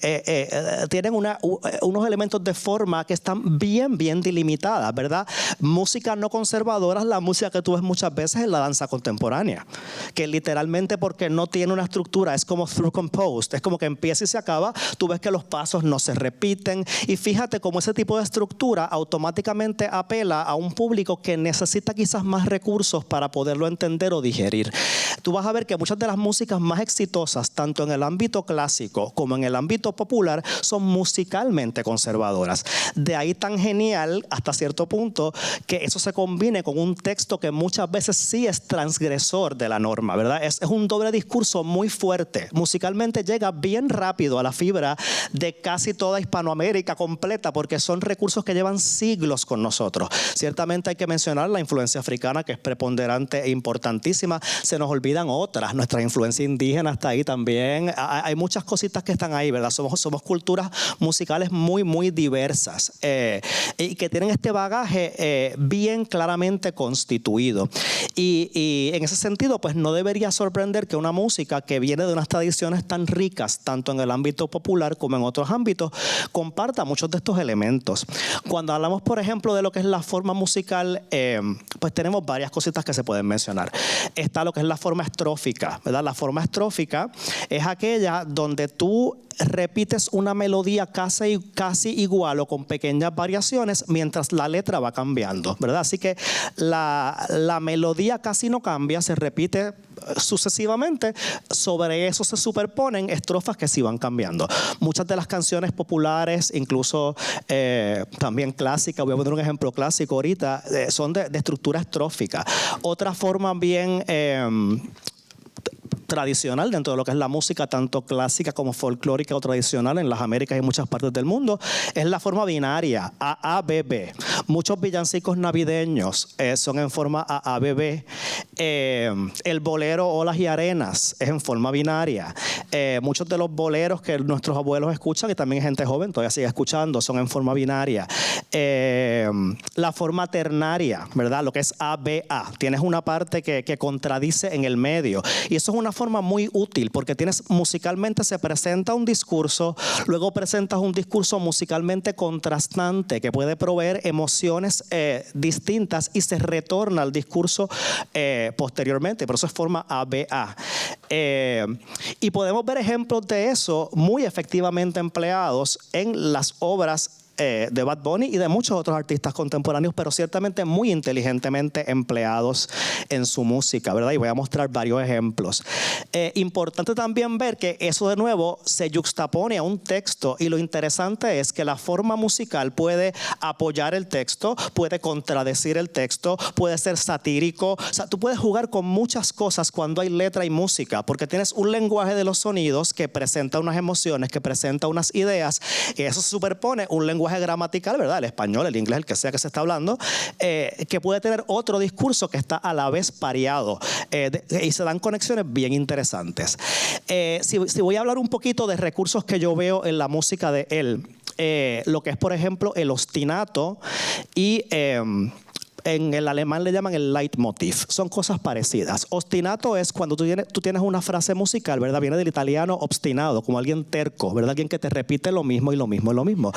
tienen unos elementos de forma que están bien delimitadas, ¿verdad? Música no conservadora es la música que tú ves muchas veces en la danza contemporánea, que literalmente porque no tiene una estructura, es como through composed, es como que empieza y se acaba, tú ves que los pasos no se repiten y fíjate cómo ese tipo de estructura automáticamente apela a un público que necesita quizás más recursos para poderlo entender o digerir. Tú vas a ver que muchas de las músicas más exitosas, tanto en el ámbito clásico como en el ámbito popular son musicalmente conservadoras. De ahí tan genial hasta cierto punto que eso se combine con un texto que muchas veces sí es transgresor de la norma, ¿verdad? Es un doble discurso muy fuerte. Musicalmente llega bien rápido a la fibra de casi toda Hispanoamérica completa porque son recursos que llevan siglos con nosotros. Ciertamente hay que mencionar la influencia africana, que es preponderante e importantísima. Se nos olvidan otras. Nuestra influencia indígena está ahí también. Hay muchas cositas que están ahí, ¿verdad? Somos culturas musicales muy, muy diversas y que tienen este bagaje bien claramente constituido. Y en ese sentido, pues no debería sorprender que una música que viene de unas tradiciones tan ricas, tanto en el ámbito popular como en otros ámbitos, comparta muchos de estos elementos. Cuando hablamos, por ejemplo, de lo que es la forma musical, pues tenemos varias cositas que se pueden mencionar. Está lo que es la forma estrófica, ¿verdad? La forma estrófica es aquella donde tú repites una melodía casi igual o con pequeñas variaciones mientras la letra va cambiando, ¿verdad? Así que la melodía casi no cambia, se repite sucesivamente. Sobre eso se superponen estrofas que sí van cambiando. Muchas de las canciones populares, incluso también clásicas, voy a poner un ejemplo clásico ahorita, son de estructura estrófica. Otra forma bien tradicional dentro de lo que es la música, tanto clásica como folclórica o tradicional en las Américas y muchas partes del mundo, es la forma binaria, AABB. Muchos villancicos navideños son en forma AABB. El bolero Olas y Arenas es en forma binaria. Muchos de los boleros que nuestros abuelos escuchan, y también gente joven todavía sigue escuchando, son en forma binaria. La forma ternaria, ¿verdad? Lo que es ABA. Tienes una parte que contradice en el medio. Y eso es una forma muy útil porque musicalmente se presenta un discurso, luego presentas un discurso musicalmente contrastante que puede proveer emociones distintas y se retorna al discurso posteriormente. Por eso es forma ABA. Y podemos ver ejemplos de eso muy efectivamente empleados en las obras de Bad Bunny y de muchos otros artistas contemporáneos, pero ciertamente muy inteligentemente empleados en su música, ¿verdad? Y voy a mostrar varios ejemplos. Importante también ver que eso de nuevo se yuxtapone a un texto, y lo interesante es que la forma musical puede apoyar el texto, puede contradecir el texto, puede ser satírico. O sea, tú puedes jugar con muchas cosas cuando hay letra y música, porque tienes un lenguaje de los sonidos que presenta unas emociones, que presenta unas ideas, y eso se superpone un lenguaje gramatical, ¿verdad? El español, el inglés, el que sea que se está hablando, que puede tener otro discurso que está a la vez pareado, y se dan conexiones bien interesantes. Si voy a hablar un poquito de recursos que yo veo en la música de él, lo que es, por ejemplo, el ostinato y en el alemán le llaman el Leitmotiv. Son cosas parecidas. Ostinato es cuando tú tienes una frase musical, ¿verdad? Viene del italiano obstinado, como alguien terco, ¿verdad? Alguien que te repite lo mismo y lo mismo y lo mismo.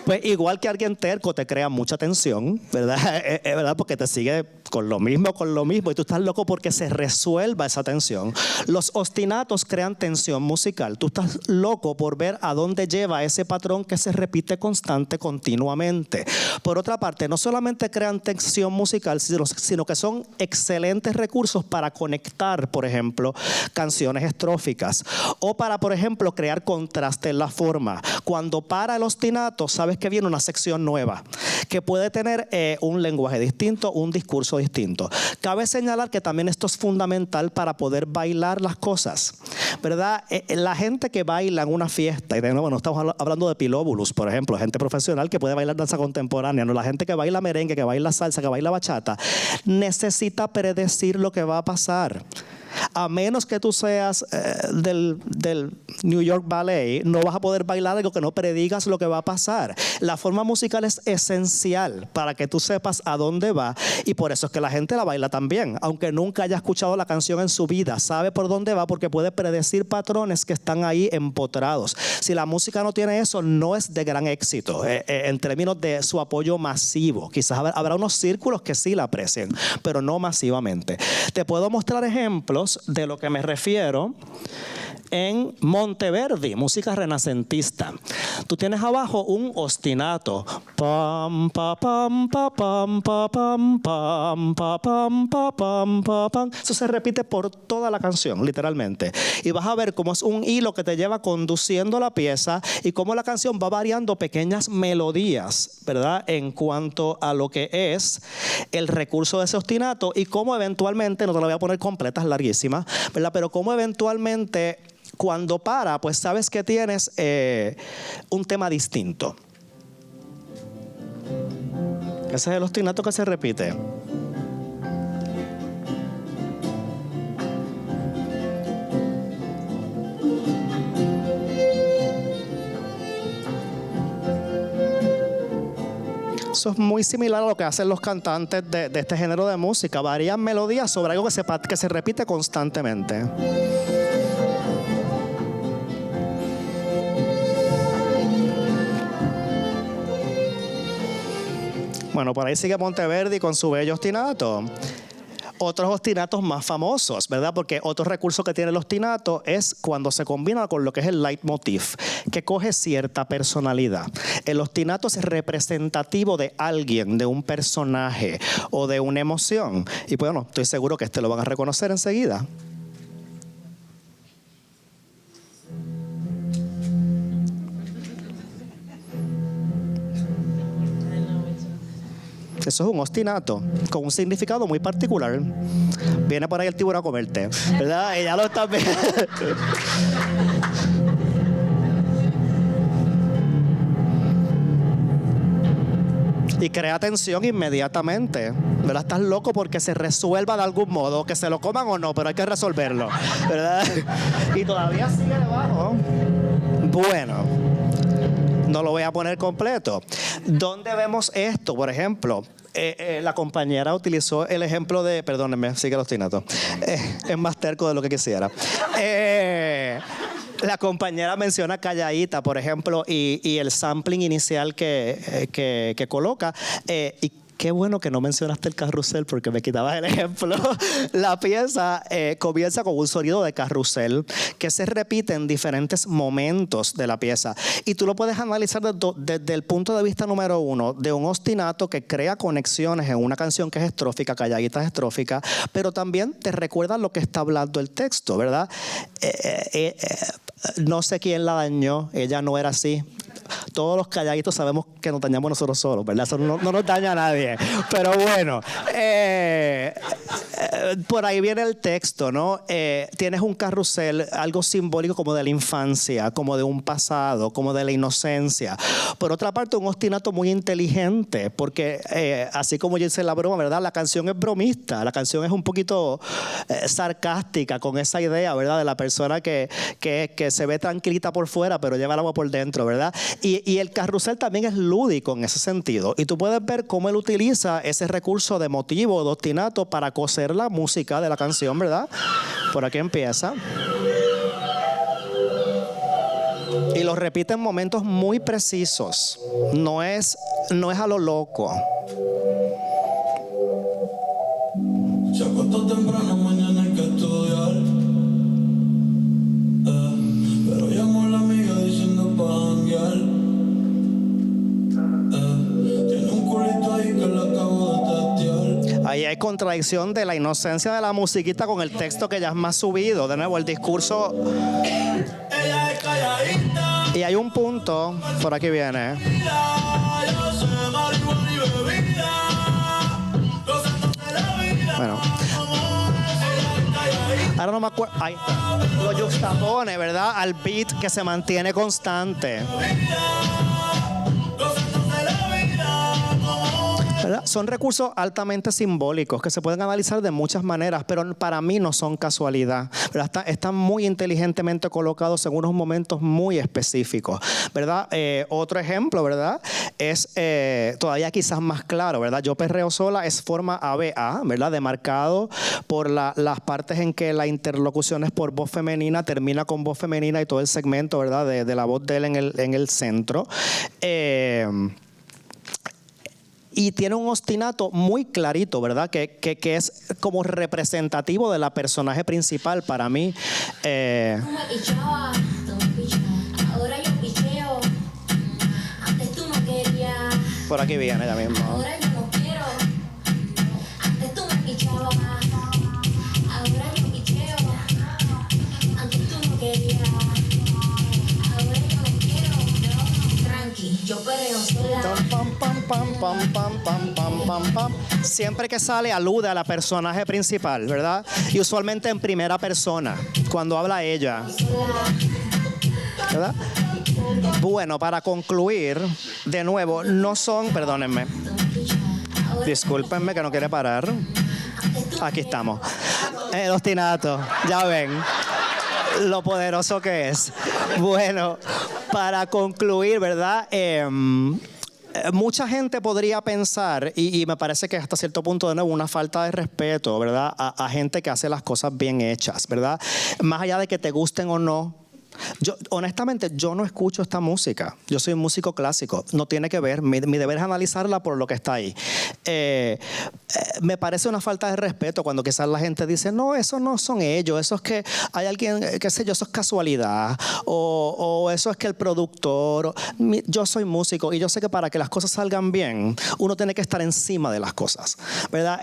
Pues igual que alguien terco te crea mucha tensión, ¿verdad? ¿Verdad? Porque te sigue con lo mismo y tú estás loco porque se resuelva esa tensión. Los ostinatos crean tensión musical. Tú estás loco por ver a dónde lleva ese patrón que se repite continuamente. Por otra parte, no solamente crean tensión musical, sino que son excelentes recursos para conectar, por ejemplo, canciones estróficas, o para, por ejemplo, crear contraste en la forma. Cuando para el ostinato, sabes que viene una sección nueva, que puede tener un lenguaje distinto, un discurso distinto. Cabe señalar que también esto es fundamental para poder bailar las cosas, ¿verdad? La gente que baila en una fiesta, y de nuevo no estamos hablando de pilóbulos, por ejemplo, gente profesional que puede bailar danza contemporánea, no, la gente que baila merengue, que baila salsa, que baila bachata, necesita predecir lo que va a pasar. A menos que tú seas del New York Ballet, no vas a poder bailar algo que no predigas lo que va a pasar. La forma musical es esencial para que tú sepas a dónde va, y por eso es que la gente la baila también. Aunque nunca haya escuchado la canción en su vida, sabe por dónde va porque puede predecir patrones que están ahí empotrados. Si la música no tiene eso, no es de gran éxito en términos de su apoyo masivo. Quizás habrá unos círculos que sí la aprecien, pero no masivamente. Te puedo mostrar ejemplos de lo que me refiero en Monteverdi, música renacentista. Tú tienes abajo un ostinato. Pam, pa, pam, pa, pam, pa, pam, pam, pa, pam, pa, pam, pa, pam. Eso se repite por toda la canción, literalmente. Y vas a ver cómo es un hilo que te lleva conduciendo la pieza y cómo la canción va variando pequeñas melodías, ¿verdad? En cuanto a lo que es el recurso de ese ostinato y cómo eventualmente, no te la voy a poner completa, es larguísima, ¿verdad? Pero cómo eventualmente cuando para, pues sabes que tienes un tema distinto. Ese es el ostinato que se repite. Eso es muy similar a lo que hacen los cantantes de este género de música. Varían melodías sobre algo que se repite constantemente. Bueno, por ahí sigue Monteverdi con su bello ostinato. Otros ostinatos más famosos, ¿verdad? Porque otro recurso que tiene el ostinato es cuando se combina con lo que es el leitmotiv, que coge cierta personalidad. El ostinato es representativo de alguien, de un personaje o de una emoción. Y bueno, estoy seguro que lo van a reconocer enseguida. Eso es un ostinato con un significado muy particular. Viene por ahí el tiburón a comerte, ¿verdad? Y ya lo estás viendo. Y crea tensión inmediatamente, ¿verdad? Estás loco porque se resuelva de algún modo, que se lo coman o no, pero hay que resolverlo, ¿verdad? Y todavía sigue debajo. Bueno, no lo voy a poner completo. ¿Dónde vemos esto? Por ejemplo, la compañera utilizó el ejemplo de... Perdónenme, sigue el ostinato. Es más terco de lo que quisiera. La compañera menciona Calladita, por ejemplo, y el sampling inicial que coloca. Y qué bueno que no mencionaste el carrusel porque me quitabas el ejemplo. La pieza comienza con un sonido de carrusel que se repite en diferentes momentos de la pieza. Y tú lo puedes analizar desde el punto de vista número uno, de un ostinato que crea conexiones en una canción que es estrófica, Calladita es estrófica, pero también te recuerda lo que está hablando el texto, ¿verdad? No sé quién la dañó, ella no era así. Todos los calladitos sabemos que nos dañamos nosotros solos, ¿verdad? Eso no nos daña a nadie. Pero bueno, por ahí viene el texto, ¿no? Tienes un carrusel, algo simbólico como de la infancia, como de un pasado, como de la inocencia. Por otra parte, un ostinato muy inteligente, porque así como yo hice la broma, ¿verdad? La canción es bromista, la canción es un poquito sarcástica con esa idea, ¿verdad? De la persona que se ve tranquilita por fuera, pero lleva el agua por dentro, ¿verdad? Y el carrusel también es lúdico en ese sentido. Y tú puedes ver cómo él utiliza ese recurso de motivo, de ostinato, para coser la música de la canción, ¿verdad? Por aquí empieza. Y lo repite en momentos muy precisos. No es a lo loco. Se acostó temprano, mañana hay que estudiar. Pero llamó a la amiga diciendo pa' janguear. Tiene un culito ahí que la acabo de testear. Ahí hay contradicción de la inocencia de la musiquita con el texto que ya es más subido. De nuevo, el discurso. Ella es calladita. Y hay un punto, por aquí viene. Yo sé marihuana y bebida. Gozándose la vida. Bueno. Ahora no me acuerdo. Ahí está. Lo juxtapone, ¿verdad? Al beat que se mantiene constante. ¿Verdad? Son recursos altamente simbólicos que se pueden analizar de muchas maneras, pero para mí no son casualidad, ¿verdad? Están muy inteligentemente colocados en unos momentos muy específicos, ¿verdad? Otro ejemplo, ¿verdad? Es todavía quizás más claro, ¿verdad? Yo perreo sola es forma ABA, ¿verdad? Demarcado por las partes en que la interlocución es por voz femenina, termina con voz femenina y todo el segmento, ¿verdad? De la voz de él en el centro. y tiene un ostinato muy clarito, ¿verdad? Que es como representativo de la personaje principal para mí. Tú me pichabas, ahora yo picheo. Antes tú no querías, Por aquí viene ya mismo. ahora yo no quiero. Antes tú me pichabas, ahora yo picheo. Antes tú no querías, ahora yo no quiero. Tranqui, yo perreo sola. Pam, pam, pam, pam, pam, pam, pam, pam, pam. Siempre que sale alude a la personaje principal, ¿verdad? Y usualmente en primera persona, cuando habla ella, ¿verdad? Bueno, para concluir, de nuevo, no son, perdónenme, discúlpenme que no quiere parar. Aquí estamos. El ostinato, ya ven lo poderoso que es. Bueno, para concluir, ¿verdad? Mucha gente podría pensar, y me parece que hasta cierto punto de nuevo una falta de respeto, ¿verdad? A gente que hace las cosas bien hechas, ¿verdad? Más allá de que te gusten o no. Honestamente, yo no escucho esta música. Yo soy un músico clásico. No tiene que ver. Mi deber es analizarla por lo que está ahí. Me parece una falta de respeto cuando quizás la gente dice, no, eso no son ellos. Eso es que hay alguien, qué sé yo, eso es casualidad. O eso es que el productor. Yo soy músico y yo sé que para que las cosas salgan bien, uno tiene que estar encima de las cosas, ¿verdad?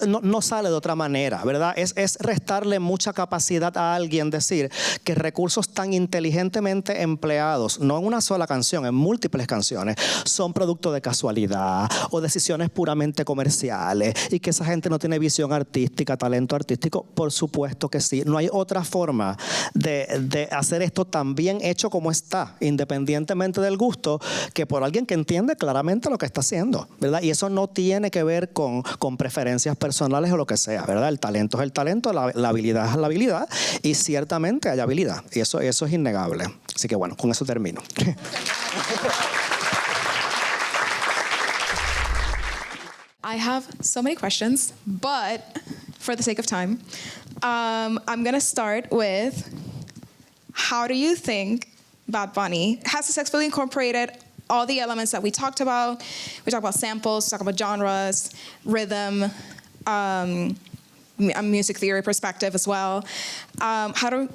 No sale de otra manera, ¿verdad? Es restarle mucha capacidad a alguien decir que recursos tan inteligentemente empleados, no en una sola canción, en múltiples canciones, son producto de casualidad o decisiones puramente comerciales y que esa gente no tiene visión artística, talento artístico. Por supuesto que sí. No hay otra forma de hacer esto tan bien hecho como está, independientemente del gusto, que por alguien que entiende claramente lo que está haciendo, ¿verdad? Y eso no tiene que ver con preferencias personales o lo que sea, ¿verdad? El talento es el talento, la habilidad es la habilidad, y ciertamente hay habilidad, y eso es innegable. Así que bueno, con eso termino. I have so many questions, but for the sake of time, I'm going to start with, how do you think Bad Bunny has successfully incorporated all the elements that we talked about? We talked about samples, we talked about genres, rhythm, a music theory perspective as well. How does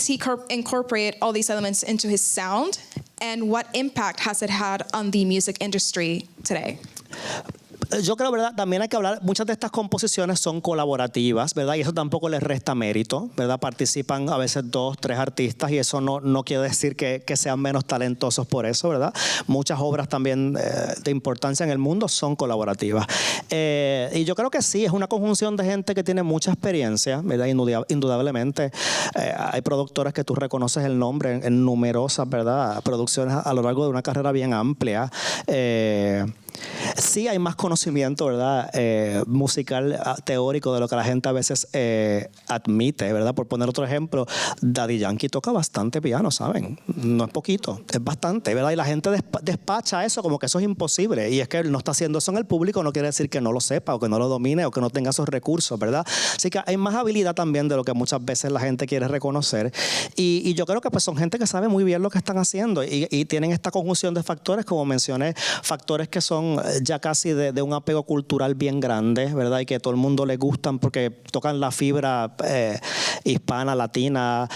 he incorporate all these elements into his sound, and what impact has it had on the music industry today? Yo creo, ¿verdad? También hay que hablar, muchas de estas composiciones son colaborativas, ¿verdad? Y eso tampoco les resta mérito, ¿verdad? Participan a veces 2, 3 artistas y eso no quiere decir que sean menos talentosos por eso, ¿verdad? Muchas obras también de importancia en el mundo son colaborativas. Y yo creo que sí, es una conjunción de gente que tiene mucha experiencia, ¿verdad? Indudablemente. Hay productores que tú reconoces el nombre en numerosas, ¿verdad? Producciones a lo largo de una carrera bien amplia. Sí hay más conocimiento, ¿verdad? Musical, teórico, de lo que la gente a veces admite, ¿verdad? Por poner otro ejemplo, Daddy Yankee toca bastante piano, ¿saben? No es poquito, es bastante, ¿verdad? Y la gente despacha eso como que eso es imposible. Y es que él no está haciendo eso en el público, no quiere decir que no lo sepa o que no lo domine o que no tenga esos recursos, ¿verdad? Así que hay más habilidad también de lo que muchas veces la gente quiere reconocer. Y yo creo que pues son gente que sabe muy bien lo que están haciendo y tienen esta conjunción de factores, como mencioné, factores que son ya casi de un apego cultural bien grande, ¿verdad? Y que todo el mundo le gustan porque tocan la fibra hispana, latina,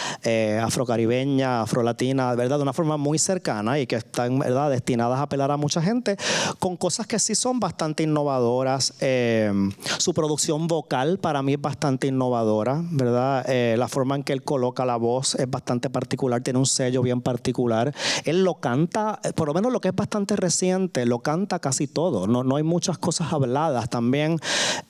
afrocaribeña, afrolatina, ¿verdad? De una forma muy cercana y que están, ¿verdad?, destinadas a apelar a mucha gente con cosas que sí son bastante innovadoras. Su producción vocal para mí es bastante innovadora, ¿verdad? La forma en que él coloca la voz es bastante particular, tiene un sello bien particular. Él lo canta, por lo menos lo que es bastante reciente, lo canta casi todo. No hay muchas cosas habladas también,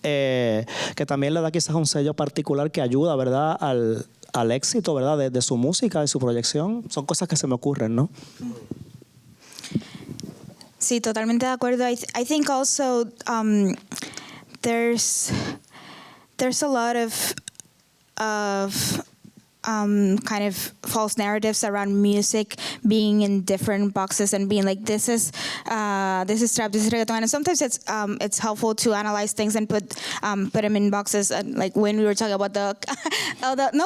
que también le da quizás un sello particular que ayuda, ¿verdad?, al éxito, ¿verdad?, de su música, de su proyección. Son cosas que se me ocurren, ¿no? Sí, totalmente de acuerdo. I think also there's a lot of kind of false narratives around music being in different boxes and being like this is trap, this is reggaeton, and sometimes it's helpful to analyze things and put them in boxes, like when we were talking about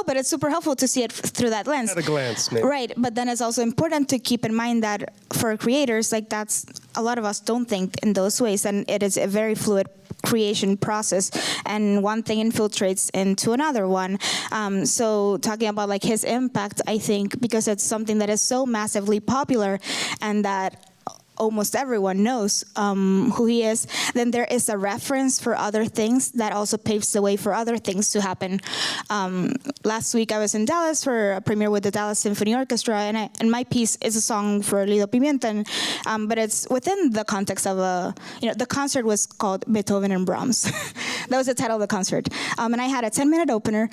but it's super helpful to see it through that lens. At a glance, maybe. Right, but then it's also important to keep in mind that for creators, like that's a lot of us don't think in those ways, and it is a very fluid creation process, and one thing infiltrates into another one. So talking about like his impact, I think because it's something that is so massively popular and that almost everyone knows who he is, then there is a reference for other things that also paves the way for other things to happen. Last week I was in Dallas for a premiere with the Dallas Symphony Orchestra, and my piece is a song for Lido Pimienta, but it's within the context of the concert was called Beethoven and Brahms. That was the title of the concert. And I had a 10-minute opener,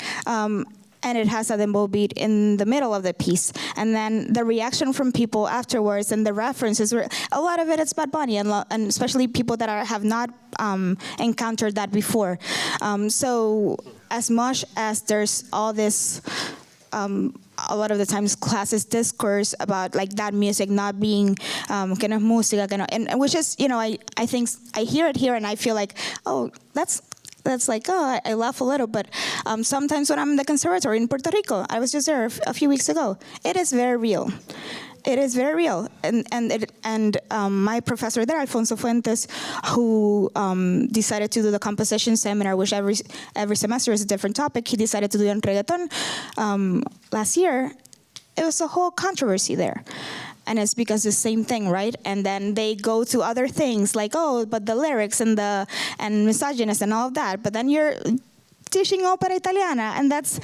and it has a dembow beat in the middle of the piece. And then the reaction from people afterwards and the references were, a lot of it is Bad Bunny, and especially people that have not encountered that before. So as much as there's all this, a lot of the times classist discourse about like that music not being kind of música, and which is, I think I hear it here and I feel like, oh, that's like, oh, I laugh a little, but sometimes when I'm in the conservatory in Puerto Rico, I was just there a few weeks ago, it is very real. It is very real, and my professor there, Alfonso Fuentes, who decided to do the composition seminar, which every semester is a different topic. He decided to do it on reggaeton last year. It was a whole controversy there. And it's because the same thing, right? And then they go to other things like, oh, but the lyrics and misogynist and all of that. But then you're teaching opera italiana, and that's,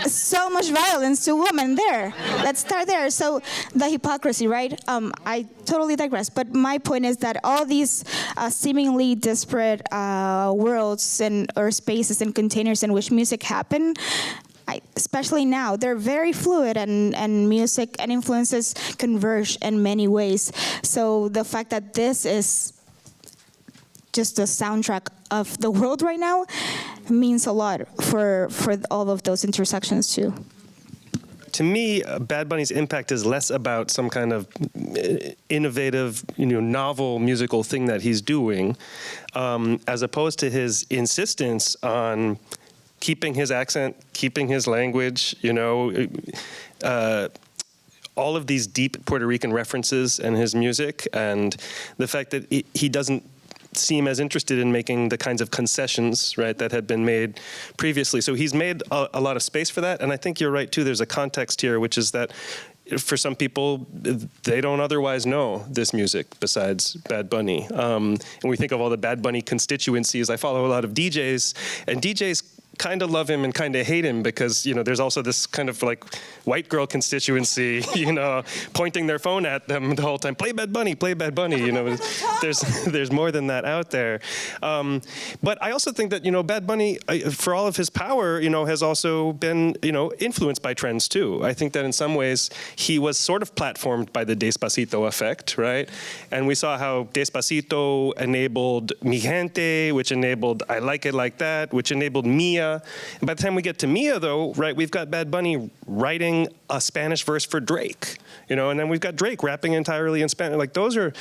so much violence to women there. Let's start there. So the hypocrisy, right? I totally digress. But my point is that all these seemingly disparate worlds or spaces and containers in which music happen, especially now, they're very fluid, and music and influences converge in many ways. So the fact that this is just the soundtrack of the world right now means a lot for all of those intersections too. To me, Bad Bunny's impact is less about some kind of innovative, novel musical thing that he's doing, as opposed to his insistence on keeping his accent, keeping his language, all of these deep Puerto Rican references in his music, and the fact that he doesn't seem as interested in making the kinds of concessions, right, that had been made previously. So he's made a lot of space for that, and I think you're right too. There's a context here, which is that for some people, they don't otherwise know this music besides Bad Bunny. And we think of all the Bad Bunny constituencies. I follow a lot of DJs, and DJs kind of love him and kind of hate him because, there's also this kind of like white girl constituency, pointing their phone at them the whole time. Play Bad Bunny, play Bad Bunny. There's more than that out there. But I also think that, Bad Bunny, for all of his power, has also been, influenced by trends too. I think that in some ways he was sort of platformed by the Despacito effect, right? And we saw how Despacito enabled Mi Gente, which enabled I Like It Like That, which enabled Mia. And by the time we get to Mia, though, right, we've got Bad Bunny writing a Spanish verse for Drake, and then we've got Drake rapping entirely in Spanish. Like those are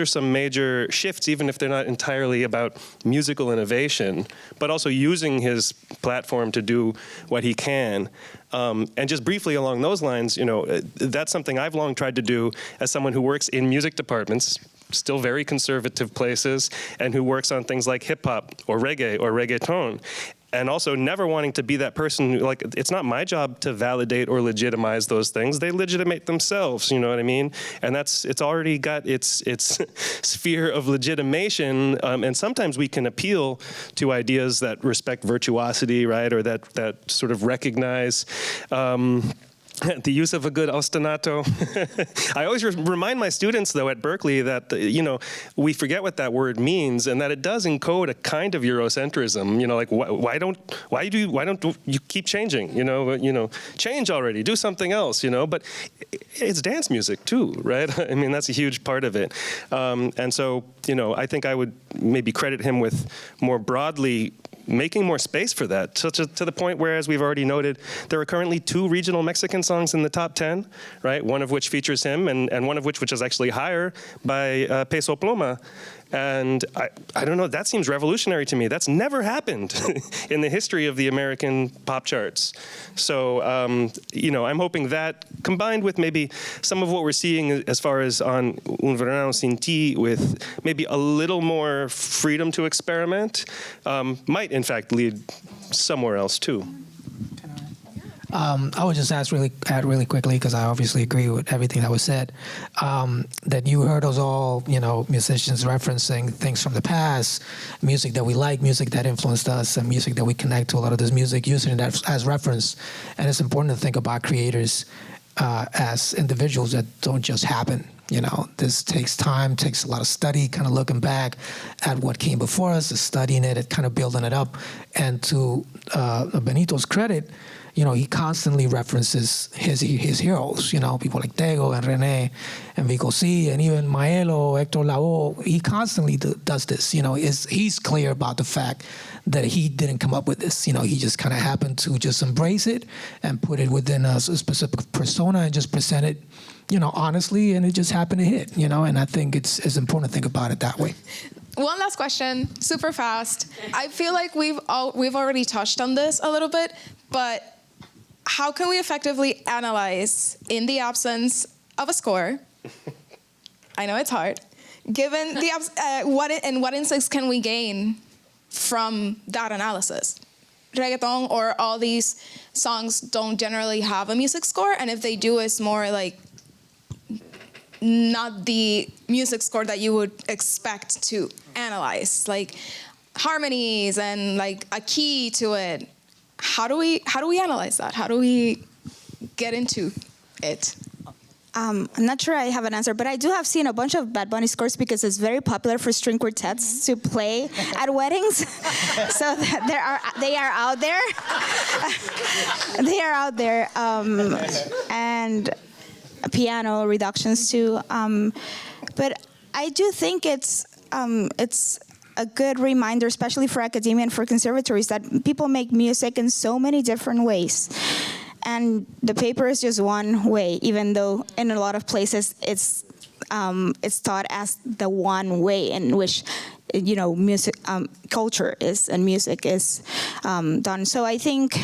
some major shifts, even if they're not entirely about musical innovation, but also using his platform to do what he can. And just briefly along those lines, that's something I've long tried to do as someone who works in music departments, still very conservative places, and who works on things like hip hop or reggae or reggaeton. And also never wanting to be that person who, it's not my job to validate or legitimize those things. They legitimate themselves, you know what I mean? And it's already got its sphere of legitimation. And sometimes we can appeal to ideas that respect virtuosity, right? Or that sort of recognize the use of a good ostinato. I always remind my students, though, at Berkeley that, we forget what that word means and that it does encode a kind of Eurocentrism. Like, why don't you keep changing? Change already, do something else, But it's dance music, too, right? I mean, that's a huge part of it. And so, I think I would maybe credit him with more broadly making more space for that, to the point where, as we've already noted, there are currently 2 regional Mexican songs in the top 10, right? One of which features him, and one of which is actually higher by Peso Pluma. And I don't know, that seems revolutionary to me. That's never happened in the history of the American pop charts. So, I'm hoping that, combined with maybe some of what we're seeing as far as on Un Verano Sin Ti, with maybe a little more freedom to experiment, might in fact lead somewhere else too. I would just add really quickly, because I obviously agree with everything that was said, that you heard us all, musicians referencing things from the past, music that we like, music that influenced us, and music that we connect to a lot of this music, using that as reference. And it's important to think about creators as individuals that don't just happen. This takes time, takes a lot of study, kind of looking back at what came before us, studying it, kind of building it up. And to Benito's credit, he constantly references his heroes, people like Tego and René and Vico C and even Maelo, Hector Lavoe. He constantly does this, he's clear about the fact that he didn't come up with this. He just kind of happened to just embrace it and put it within a specific persona and just present it, honestly, and it just happened to hit, and I think it's important to think about it that way. One last question, super fast. I feel like we've already touched on this a little bit, but how can we effectively analyze in the absence of a score? I know it's hard. Given the what insights can we gain from that analysis? Reggaeton or all these songs don't generally have a music score, and if they do, it's more like not the music score that you would expect to analyze, like harmonies and like a key to it. How do we analyze that? How do we get into it? I'm not sure I have an answer, but I do have seen a bunch of Bad Bunny scores because it's very popular for string quartets to play at weddings. So they are out there. They are out there, and piano reductions too. But I do think it's a good reminder, especially for academia and for conservatories, that people make music in so many different ways. And the paper is just one way, even though in a lot of places it's taught as the one way in which music culture is and music is done. So I think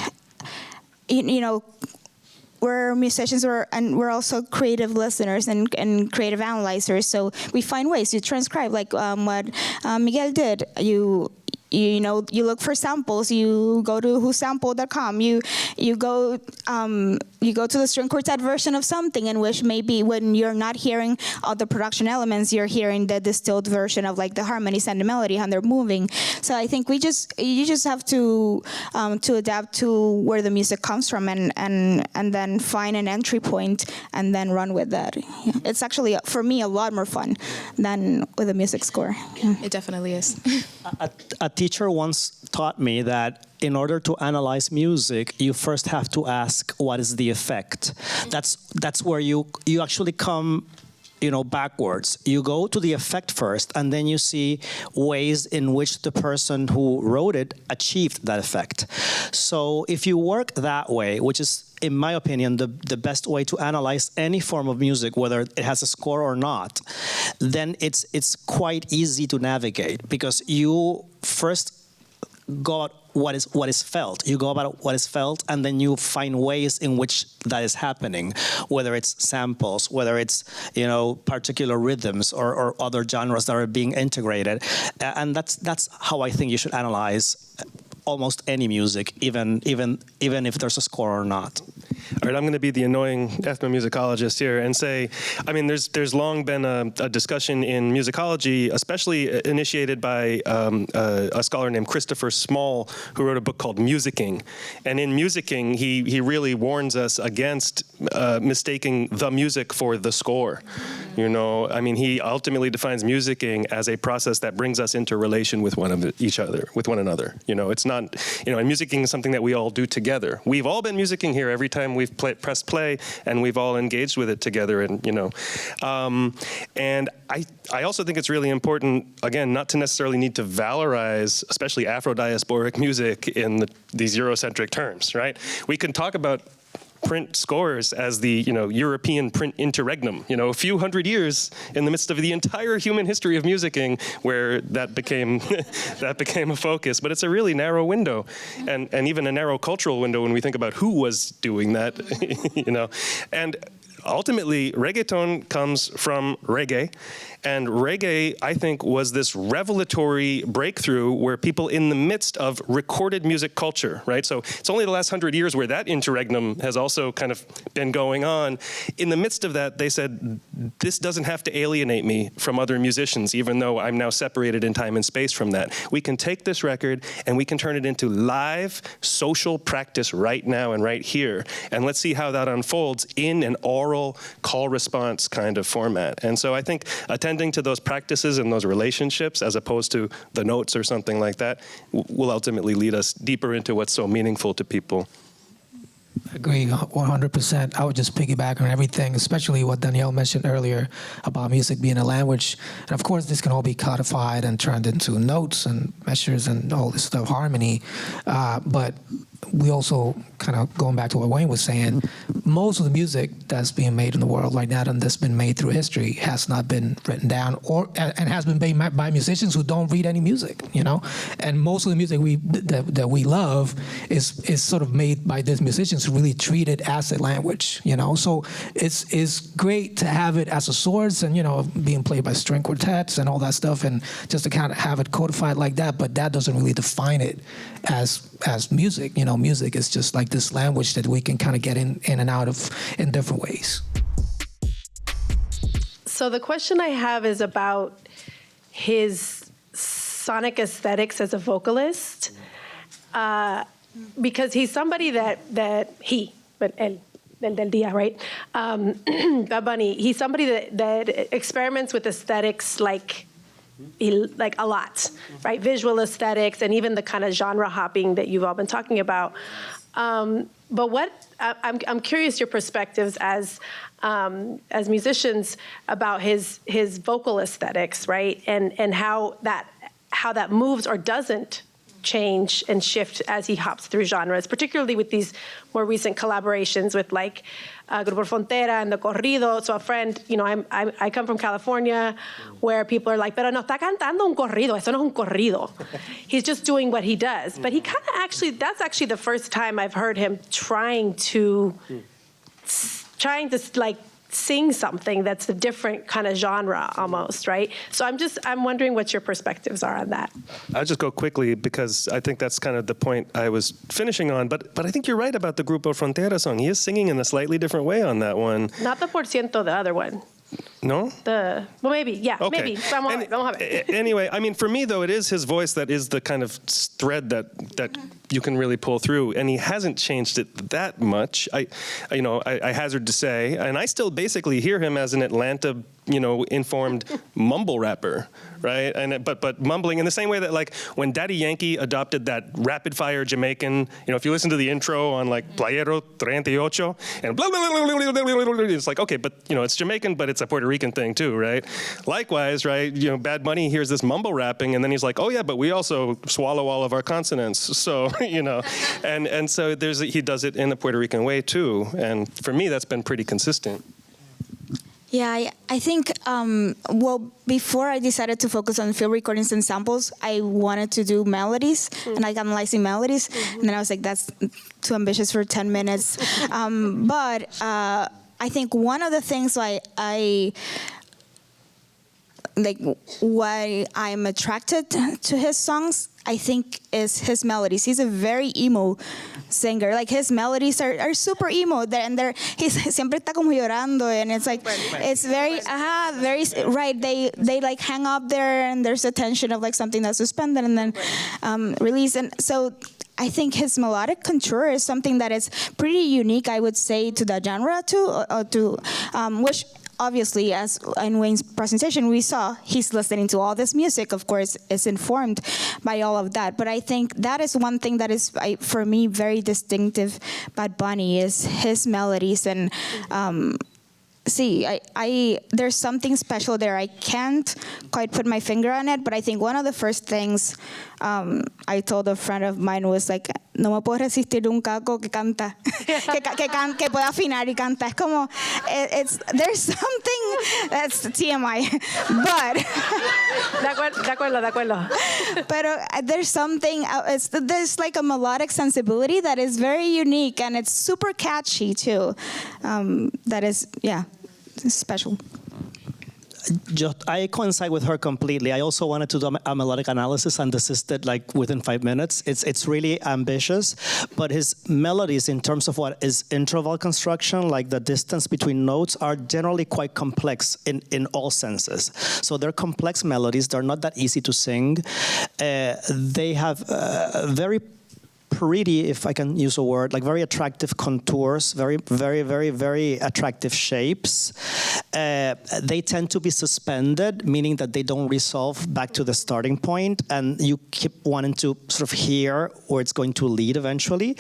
we're musicians, and we're also creative listeners and creative analyzers. So we find ways to transcribe, like what Miguel did. You look for samples. You go to whosample.com. You go to the string quartet version of something, in which maybe when you're not hearing all the production elements, you're hearing the distilled version of like the harmonies and the melody, how they're moving. So I think you just have to adapt to where the music comes from, and then find an entry point and then run with that. Yeah. It's actually, for me, a lot more fun than with a music score. Yeah. It definitely is. A teacher once taught me that in order to analyze music, you first have to ask, what is the effect? That's where you actually come, backwards. You go to the effect first, and then you see ways in which the person who wrote it achieved that effect. So if you work that way, which is, in my opinion, the best way to analyze any form of music, whether it has a score or not, then it's quite easy to navigate, because you first go about what is felt. You go about what is felt, and then you find ways in which that is happening, whether it's samples, whether it's particular rhythms or other genres that are being integrated, and that's how I think you should analyze almost any music, even if there's a score or not. All right, I'm going to be the annoying ethnomusicologist here and say, there's long been a discussion in musicology, especially initiated by a scholar named Christopher Small, who wrote a book called Musicking. And in Musicking, he really warns us against mistaking the music for the score. He ultimately defines musicking as a process that brings us into relation with one another. It's not, and musicking is something that we all do together. We've all been musicking here every time we've pressed play, and we've all engaged with it together. And I also think it's really important, again, not to necessarily need to valorize, especially Afro-diasporic music in these Eurocentric terms, right? We can talk about print scores as the European print interregnum. A few hundred years in the midst of the entire human history of musicking, where that became that became a focus. But it's a really narrow window, and even a narrow cultural window when we think about who was doing that. And ultimately, reggaeton comes from reggae. And reggae, I think, was this revelatory breakthrough where people in the midst of recorded music culture, right? So it's only the last 100 years where that interregnum has also kind of been going on. In the midst of that, they said, this doesn't have to alienate me from other musicians, even though I'm now separated in time and space from that. We can take this record and we can turn it into live social practice right now and right here. And let's see how that unfolds in an oral call response kind of format. And so I think attending to those practices and those relationships, as opposed to the notes or something like that, will ultimately lead us deeper into what's so meaningful to people. I agree 100%. I would just piggyback on everything, especially what Danielle mentioned earlier about music being a language. And of course, this can all be codified and turned into notes and measures and all this stuff, harmony. But we also, kind of going back to what Wayne was saying, most of the music that's being made in the world right now and that's been made through history has not been written down and has been made by musicians who don't read any music, And most of the music that we love is sort of made by these musicians who really treat it as a language, So it's great to have it as a source and, being played by string quartets and all that stuff, and just to kind of have it codified like that, but that doesn't really define it as music. Music is just like this language that we can kind of get in and out of in different ways. So the question I have is about his sonic aesthetics as a vocalist, because he's somebody that él del día, right? Bad Bunny, he's somebody that experiments with aesthetics like a lot, right? Visual aesthetics and even the kind of genre hopping that you've all been talking about. But what I'm curious your perspectives as musicians about his vocal aesthetics, right? And how that moves or doesn't change and shift as he hops through genres, particularly with these more recent collaborations with like Grupo Frontera and the corrido. So a friend, I come from California where people are like, pero no está cantando un corrido, eso no es un corrido. He's just doing what he does. But he kind of that's actually the first time I've heard him trying to like sing something that's a different kind of genre almost, right? So I'm wondering what your perspectives are on that. I'll just go quickly because I think that's kind of the point I was finishing on. But I think you're right about the Grupo Frontera song. He is singing in a slightly different way on that one. Not the por ciento, the other one. No? Maybe, yeah, okay. Maybe. Vamos a ver. Anyway, I mean, for me, though, it is his voice that is the kind of thread that you can really pull through, and he hasn't changed it that much. I hazard to say, and I still basically hear him as an Atlanta, informed mumble rapper, right? And but mumbling in the same way that like when Daddy Yankee adopted that rapid fire Jamaican, if you listen to the intro on like Playero 38 and blah, blah, blah, blah, blah, blah, blah, it's like, okay, but it's Jamaican, but it's a Puerto Rican thing too, right? Likewise, right? Bad Bunny hears this mumble rapping and then he's like, oh yeah, but we also swallow all of our consonants. So, and so he does it in a Puerto Rican way too. And for me, that's been pretty consistent. Yeah, I think, before I decided to focus on field recordings and samples, I wanted to do melodies and like analyzing melodies. And then I was like, that's too ambitious for 10 minutes. But I think one of the things why I'm attracted to his songs, I think, is his melodies. He's a very emo singer. Like his melodies are super emo, and he's siempre está como llorando, and it's like it's very very right. They like hang up there, and there's a tension of like something that's suspended and then released, and so. I think his melodic contour is something that is pretty unique, I would say, to the genre too, which obviously, as in Wayne's presentation, we saw he's listening to all this music, of course, is informed by all of that. But I think that is one thing that is, for me, very distinctive about Bunny is his melodies. And see, I there's something special there. I can't quite put my finger on it, but I think one of the first things I told a friend of mine was like, no me puedo resistir un caco que canta, que pueda afinar y canta. Es como, there's something, that's TMI, but. De acuerdo. Pero there's something, there's like a melodic sensibility that is very unique, and it's super catchy too. That is, yeah, special. I coincide with her completely. I also wanted to do a melodic analysis and desisted like within 5 minutes. It's really ambitious, but his melodies in terms of what is interval construction, like the distance between notes, are generally quite complex in all senses. So they're complex melodies. They're not that easy to sing. They have very pretty, if I can use a word, like very attractive contours, very, very, very, very attractive shapes. They tend to be suspended, meaning that they don't resolve back to the starting point, and you keep wanting to sort of hear where it's going to lead eventually.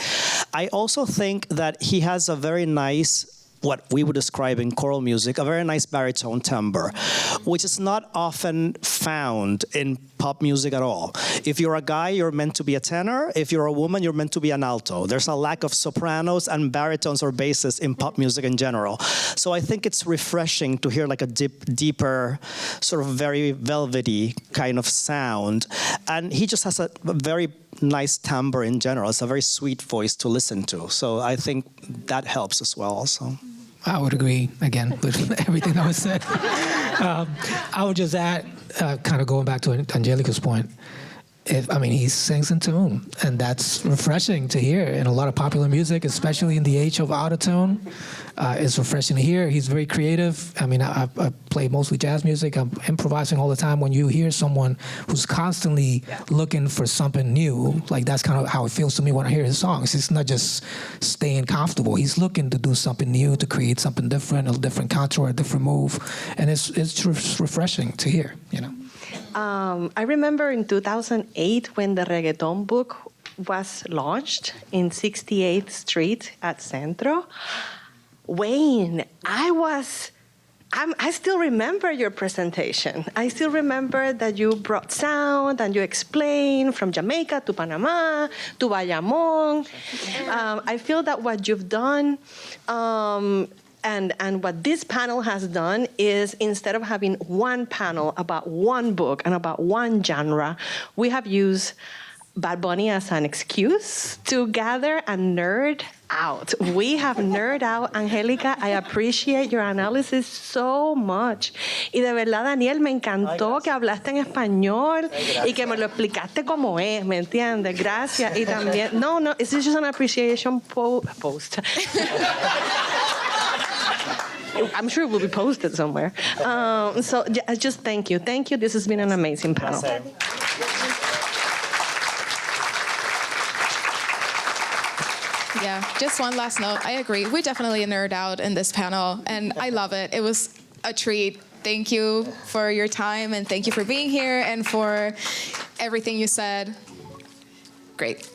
I also think that he has a very nice, what we would describe in choral music, a very nice baritone timbre, which is not often found in pop music at all. If you're a guy, you're meant to be a tenor. If you're a woman, you're meant to be an alto. There's a lack of sopranos and baritones or basses in pop music in general. So I think it's refreshing to hear like a deeper, sort of very velvety kind of sound. And he just has a very nice timbre in general. It's a very sweet voice to listen to. So I think that helps as well also. I would agree, again, with everything that was said. I would just add, kind of going back to Angelica's point, he sings in tune, and that's refreshing to hear in a lot of popular music, especially in the age of autotune. It's refreshing to hear. He's very creative. I play mostly jazz music. I'm improvising all the time. When you hear someone who's constantly looking for something new, like that's kind of how it feels to me when I hear his songs. It's not just staying comfortable. He's looking to do something new, to create something different, a different contour, a different move, and it's refreshing to hear, I remember in 2008 when the reggaeton book was launched in 68th Street at Centro. Wayne, I still remember your presentation. I still remember that you brought sound and you explained from Jamaica to Panama to Bayamón. I feel that what you've done and what this panel has done is, instead of having one panel about one book and about one genre, we have used Bad Bunny as an excuse to gather and nerd out. We have nerd out. Angélica, I appreciate your analysis so much. Y de verdad, Daniel, me encantó que hablaste en español y que me lo explicaste como es, ¿me entiendes? Gracias. Y también, no, it's just an appreciation post. I'm sure it will be posted somewhere. So just thank you. Thank you. This has been an amazing panel. Yeah, just one last note. I agree. We definitely nerd out in this panel, and I love it. It was a treat. Thank you for your time, and thank you for being here and for everything you said. Great.